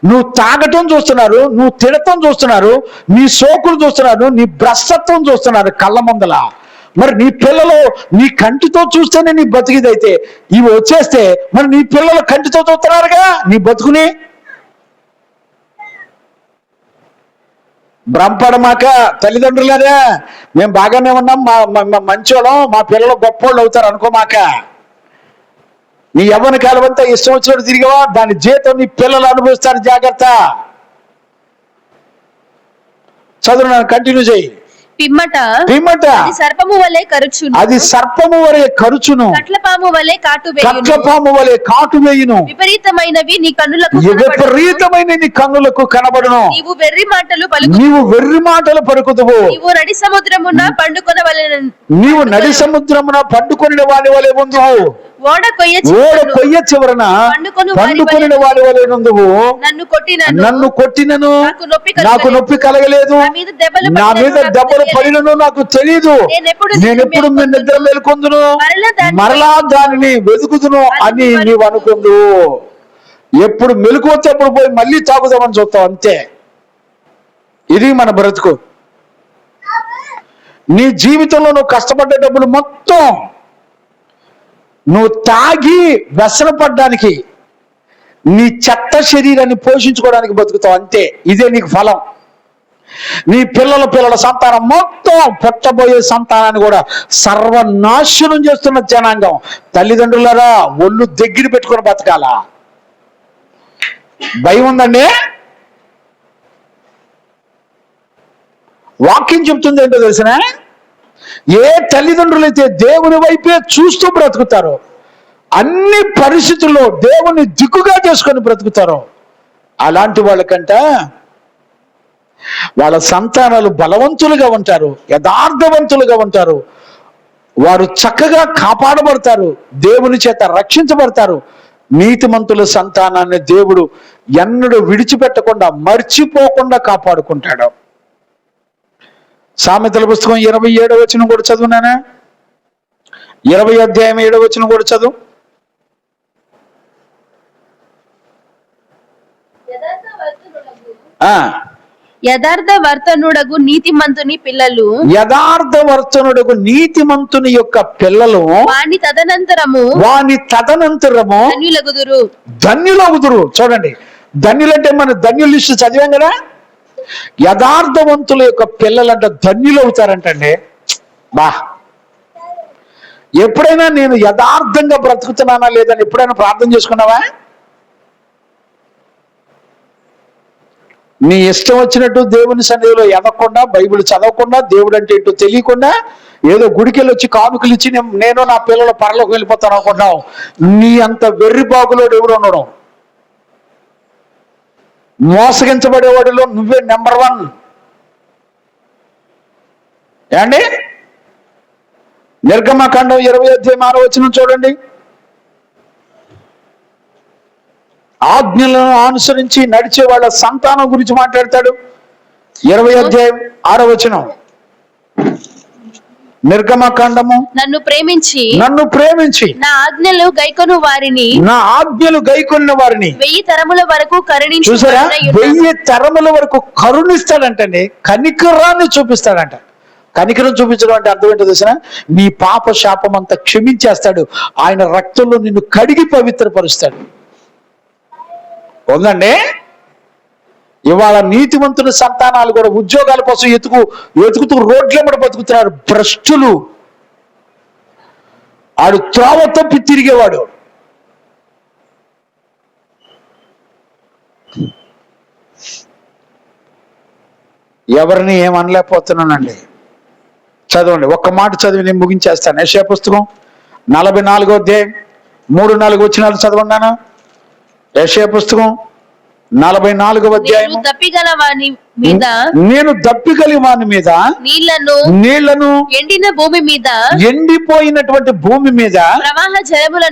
నువ్వు తాగటం చూస్తున్నారు, నువ్వు తిడటం చూస్తున్నారు, నీ సోకులు చూస్తున్నారు, నీ భ్రష్టత్వం చూస్తున్నారు కళ్ళ ముందల. మరి నీ పిల్లలు నీ కంటితో చూస్తేనే నీ బతికిదైతే ఇవి వచ్చేస్తే మరి నీ పిల్లలు కంటితో చూస్తున్నారుగా నీ బతుకుని. భ్రమపడమాక తల్లిదండ్రులనే, మేము బాగానే ఉన్నాం, మా మంచోళ్ళం, మా పిల్లలు గొప్పోళ్ళు అవుతారు అనుకోమాక. నీ యవ్వన కాలం అంతా ఇష్టం వచ్చినట్టు తిరిగావా, దాని జీతం నీ పిల్లలు అనుభవిస్తారు, జాగ్రత్త. చదువు, నన్ను కంటిన్యూ చేయి. పిమ్మట అది సర్పము వలె కరుచును, అది సర్పము వలె కరుచును, కట్లపాము వలె కాటు వేయును, విపరీతమైనవి నీ కన్నులకు విపరీతమైన నీ కన్నులకు కనబడును. నీవు వెర్రి మాటలు పలుకుదువు, నీవు నడి సముద్రమున పండుకొనిన వాని వలె ఉందువు, ఓడ కొయ్య చివరన పండుకొనిన వాని వలె ఉందువు. నన్ను కొట్టినను నాకు నొప్పి కలగలేదు, నా మీద దెబ్బలు పడినను నాకు తెలియదు. నేనెప్పుడు మీ నిద్ర మేల్కొందును, మరలా దానిని వెతుకుదును అని నీవు అనుకుందు. ఎప్పుడు మెలకు వచ్చి అప్పుడు పోయి మళ్ళీ తాగుదామని చూస్తావు, అంతే. ఇది మన బ్రతుకు. నీ జీవితంలో నువ్వు కష్టపడ్డ డబ్బులు మొత్తం నువ్వు తాగి వ్యసనపడ్డానికి, నీ చెత్త శరీరాన్ని పోషించుకోవడానికి బతుకుతావు, అంతే. ఇదే నీకు ఫలం. నీ పిల్లల సంతానం మొత్తం, పుట్టబోయే సంతానాన్ని కూడా సర్వనాశనం చేస్తున్న జనాంగం. తల్లిదండ్రులరా, ఒళ్ళు దగ్గర పెట్టుకుని బతకాలా? భయం ఉందండి. వాక్యం చెప్తుంది ఏంటో తెలిసిన, ఏ తల్లిదండ్రులైతే దేవుని వైపే చూస్తూ బ్రతుకుతారో, అన్ని పరిస్థితుల్లో దేవుని దిక్కుగా చేసుకొని బ్రతుకుతారో, అలాంటి వాళ్ళకంట వాళ్ళ సంతానాలు బలవంతులుగా ఉంటారు, యథార్థవంతులుగా ఉంటారు, వారు చక్కగా కాపాడబడతారు, దేవుని చేత రక్షించబడతారు. నీతిమంతుల సంతానాన్ని దేవుడు ఎన్నడూ విడిచిపెట్టకుండా, మర్చిపోకుండా కాపాడుకుంటాడు. సామెతల పుస్తకం 27వ వచనం కూడా చదువునానా, 20వ అధ్యాయం 7వ వచనం కూడా చదువు. యథార్థవర్తనుడగు నీతిమంతుని యొక్క పిల్లలు వాని తదనంతరము ధన్యులగుదురు. చూడండి, ధన్యులంటే మన ధన్యుల లిస్టు చదివాం కదా. యథార్థవంతుల యొక్క పిల్లలంట ధన్యులు అవుతారంటండి. ఎప్పుడైనా నేను యథార్థంగా బ్రతుకుతున్నానా లేదని ఎప్పుడైనా ప్రార్థన చేసుకున్నావా? నీ ఇష్టం వచ్చినట్టు దేవుని సన్నిధిలో ఎదగకుండా, బైబిల్ చదవకుండా, దేవుడు అంటే ఏంటో తెలియకుండా, ఏదో గుడికెళ్ళి వచ్చి కానుకలు ఇచ్చి నేను నా పిల్లలు పరలోకి వెళ్ళిపోతాను అనుకుంటున్నావు. నీ అంత వెర్రి బాగులోడు ఎవడు ఉండడం. మోసగించబడేవాడిలో నువ్వే నెంబర్ 1. ఏమండి, నిర్గమకాండం 20వ అధ్యాయం 6వ వచనం చూడండి. ఆజ్ఞలను అనుసరించి నడిచే వాళ్ళ సంతానం గురించి మాట్లాడతాడు. 20వ అధ్యాయం 6వ వచనం. నిర్గమకాండము, నన్ను ప్రేమించి నా ఆజ్ఞలు గైకొను వారిని 1000 తరముల వరకు కరుణించు. చూసారా, 1000 తరముల వరకు కరుణిస్తాడంటండి. కనికరాన్ని చూపిస్తాడంట. కనికరం చూపించడం అంటే అర్థం ఏంటో తెలిసిన, నీ పాప శాపం అంతా క్షమించేస్తాడు. ఆయన రక్తంలో నిన్ను కడిగి పవిత్రపరుస్తాడు. ఉందండి. ఇవాళ నీతివంతుల సంతానాలు కూడా ఉద్యోగాల కోసం ఎతుకుతూ రోడ్ల బతుకుతున్నారు. భ్రష్టులు. ఆడు త్రోవ తప్పి తిరిగేవాడు. ఎవరిని ఏమనలేకపోతున్నానండి. చదవండి, ఒక్క మాట చదివి నేను ముగించేస్తాను. యెషయా పుస్తకం 44వ అధ్యాయం 3-4 వచనాలు చదవండి. యెషయా పుస్తకం 44వ అధ్యాయం. నేను దప్పిగలి వాని మీద నీళ్లను ఎండిపోయినటువంటి భూమి మీద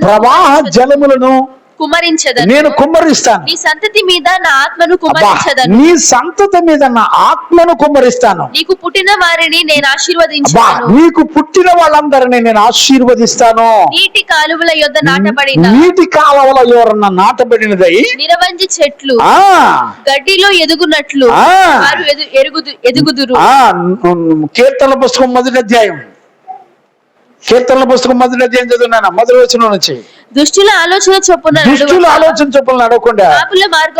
ప్రవాహ జలములను కుమ్మరించదను. నేను కుమ్మరిస్తాను. నీ సంతతి మీద నా ఆత్మను అబ్బా, కుమ్మరించదను. నీ సంతతి మీద నా ఆత్మను కుమ్మరిస్తాను. నీకు పుట్టిన వారిని నేను అబ్బా, ఆశీర్వదించాను. నీకు పుట్టిన వాళ్ళందరినీ నేను ఆశీర్వదిస్తాను. నీటి కాలువల యొద్ద నాటబడిన నీటి కాలవల ఎవరన్నా నాటబడినదై నిరవంజి చెట్లు ఆ గడ్డిలో ఎదుగునట్లు ఆ. వారు ఎదుగుదురు. కీర్తనల పుస్తకం మొదటి అధ్యాయం, కీర్తనల పుస్తకం మొదటి అధ్యాయం చదువున్నాను, మొదటి వచనం నుంచి. దుష్టుల ఆలోచన చొప్పున దుష్టుల ఆలోచన చొప్పున నడవకుండా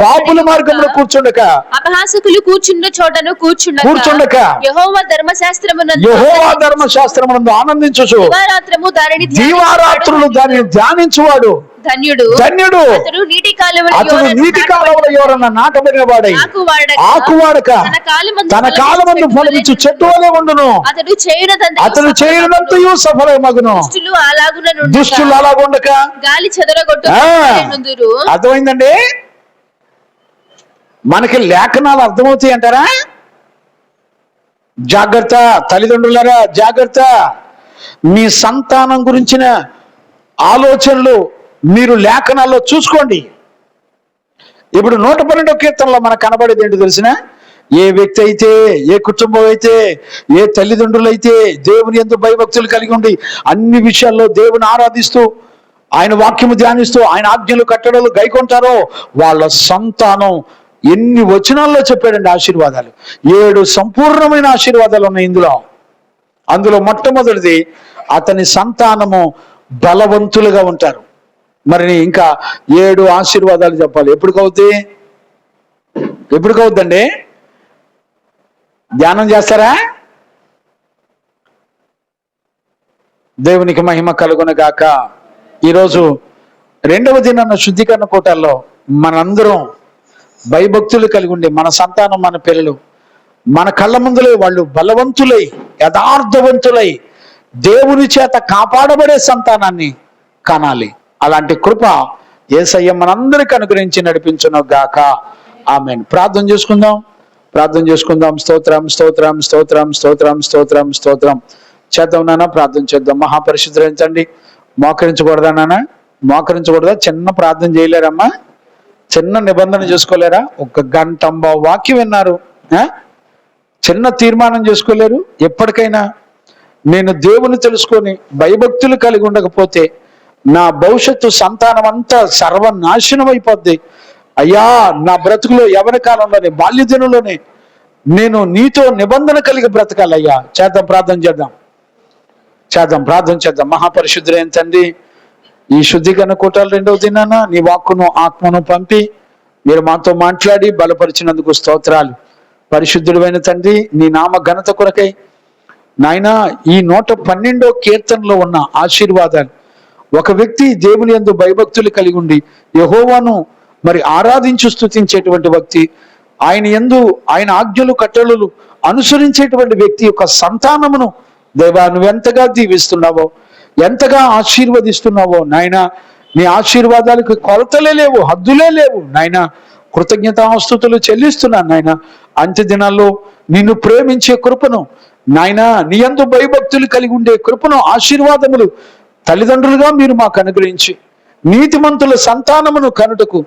పాపుల మార్గంలో కూర్చుండక, అపహాసకులు కూర్చున్న చోటను కూర్చుండక యెహోవా ధర్మశాస్త్రమునందు ఆనందించుచు దీవారాత్రము దానిని ధ్యానించువాడు ధన్యుడు. అతడు నీటి కాలువలో ఎవరన్నా నాటబడిన వాడై ఆకువాడక తన కాలమందు ఫలమిచ్చు చెట్టు వలె ఉండును. అతడు చేయనంతయు సఫలమగును. దుష్టులు అలాగుండక గాలి చెదరగొట్టు. అర్థమైందండి? మనకి లేఖనాలు అర్థమవుతాయి అంటారా? జాగ్రత్త తల్లిదండ్రులారా, జాగ్రత్త. మీ సంతానం గురించిన ఆలోచనలు మీరు లేఖనాల్లో చూసుకోండి. ఇప్పుడు 112వ కీర్తనలో మనకు కనబడేది ఏంటో తెలిసిన? ఏ వ్యక్తి అయితే, ఏ కుటుంబం అయితే, ఏ తల్లిదండ్రులు అయితే దేవుని యందు భయభక్తులు కలిగి ఉండి అన్ని విషయాల్లో దేవుని ఆరాధిస్తూ ఆయన వాక్యము ధ్యానిస్తూ ఆయన ఆజ్ఞలు కట్టడలు గైకొంటారో వాళ్ళ సంతానం ఎన్ని వచనాల్లో చెప్పాడండి ఆశీర్వాదాలు. 7 సంపూర్ణమైన ఆశీర్వాదాలు ఉన్నాయి ఇందులో. అందులో మొట్టమొదటిది అతని సంతానము బలవంతులుగా ఉంటారు. మరి ఇంకా 7 ఆశీర్వాదాలు చెప్పాలి. ఎప్పటికవుద్దండి? ధ్యానం చేస్తారా? దేవునికి మహిమ కలుగునగాక. ఈరోజు 2వ దినాన శుద్ధీకరణ కూటాల్లో మనందరం భయభక్తులు కలిగి ఉండి మన సంతానం, మన పిల్లలు మన కళ్ళ ముందులే వాళ్ళు బలవంతులై యథార్థవంతులై దేవుని చేత కాపాడబడే సంతానాన్ని కనాలి. అలాంటి కృప యేసయ్య మనందరికి అనుగ్రహించి నడిపించును గాక. ఆమేన్. ప్రార్థన చేసుకుందాం. స్తోత్రం స్తోత్రం స్తోత్రం స్తోత్రం స్తోత్రం స్తోత్రం చేద్దాం నాన్న. ప్రార్థన చేద్దాం. మహాపరిశుద్ధుడైన తండ్రి, మోకరించకూడదా నాన్న? మోకరించకూడదా? చిన్న ప్రార్థన చేయలేరమ్మా? చిన్న నిబంధన చేసుకోలేరా? 1 గంట వాక్యం విన్నారు, చిన్న తీర్మానం చేసుకోలేరు? ఎప్పటికైనా నేను దేవుని తెలుసుకొని భయభక్తులు కలిగి ఉండకపోతే నా భవిష్యత్తు సంతానం అంతా సర్వనాశనం అయిపోద్ది. అయ్యా, నా బ్రతుకులో యవ్వన కాలంలోనే, బాల్య దినంలోనే నేను నీతో నిబంధన కలిగి బ్రతకాలయ్యా. ప్రార్థన చేద్దాం. మహాపరిశుద్ధుడైన తండ్రి, ఈ శుద్ధీకరణ కూటాలు 2వ దినాన నీ వాక్కును ఆత్మను పంపి మీరు మాతో మాట్లాడి బలపరిచినందుకు స్తోత్రాలు. పరిశుద్ధుడైన తండ్రి, నీ నామ ఘనత కొరకై నాయనా ఈ 112వ కీర్తనలో ఉన్న ఆశీర్వాదాలు, ఒక వ్యక్తి దేవుని యందు భయభక్తులు కలిగి ఉండి యెహోవాను మరి ఆరాధించు స్తుతించేటువంటి వ్యక్తి, ఆయన యందు ఆయన ఆజ్ఞలు కట్టడలు అనుసరించేటువంటి వ్యక్తి యొక్క సంతానమును దేవా నువ్వెంతగా దీవిస్తున్నావో, ఎంతగా ఆశీర్వదిస్తున్నావో నాయన. నీ ఆశీర్వాదాలకు కొలతలే లేవు, హద్దులే లేవు నాయన. కృతజ్ఞతాస్తుతులు చెల్లిస్తున్నాను నాయన. అంత్య దినాల్లో నిన్ను ప్రేమించే కృపను నాయన, నీ యందు భయభక్తులు కలిగి ఉండే కృపను, ఆశీర్వాదములు తల్లిదండ్రులుగా మీరు మాకు అనుగ్రహించి నీతిమంతుల సంతానమును కనుటకు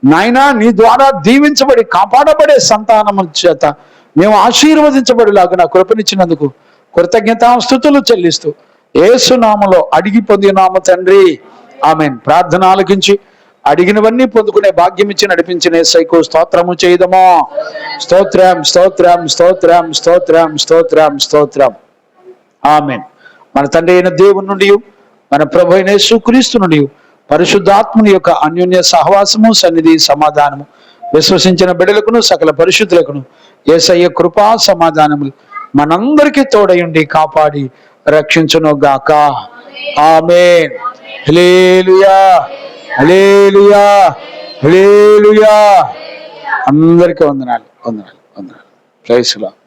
నాయనా నీ ద్వారా దీవించబడి కాపాడబడే సంతానము చేత మేము ఆశీర్వదించబడిలాగా కృపనిచ్చినందుకు కృతజ్ఞతాస్తుతులు చెల్లిస్తూ యేసు నామములో అడిగి పొందినాము తండ్రి, ఆమేన్. ప్రార్థన ఆలకించి అడిగినవన్నీ పొందుకునే భాగ్యం ఇచ్చి నడిపించిన యేసయ్యకు స్తోత్రము చేయదమా. స్తోత్రం స్తోత్రం స్తోత్రం స్తోత్రం స్తోత్రం స్తోత్రం. ఆమేన్. మన తండ్రి అయిన దేవుని నుండి, మన ప్రభు అయిన యేసుక్రీస్తు నుండి, పరిశుద్ధాత్ముని యొక్క అన్యోన్య సహవాసము, సన్నిధి, సమాధానము విశ్వసించిన బిడ్డలకును సకల పరిశుద్ధులకును యేసయ్య కృపా సమాధానములు మనందరికీ తోడయుండి కాపాడి రక్షించును గాక. ఆమేన్. హల్లెలూయా, హల్లెలూయా, హల్లెలూయా. అందరికీ వందనాలు. Praise the lord.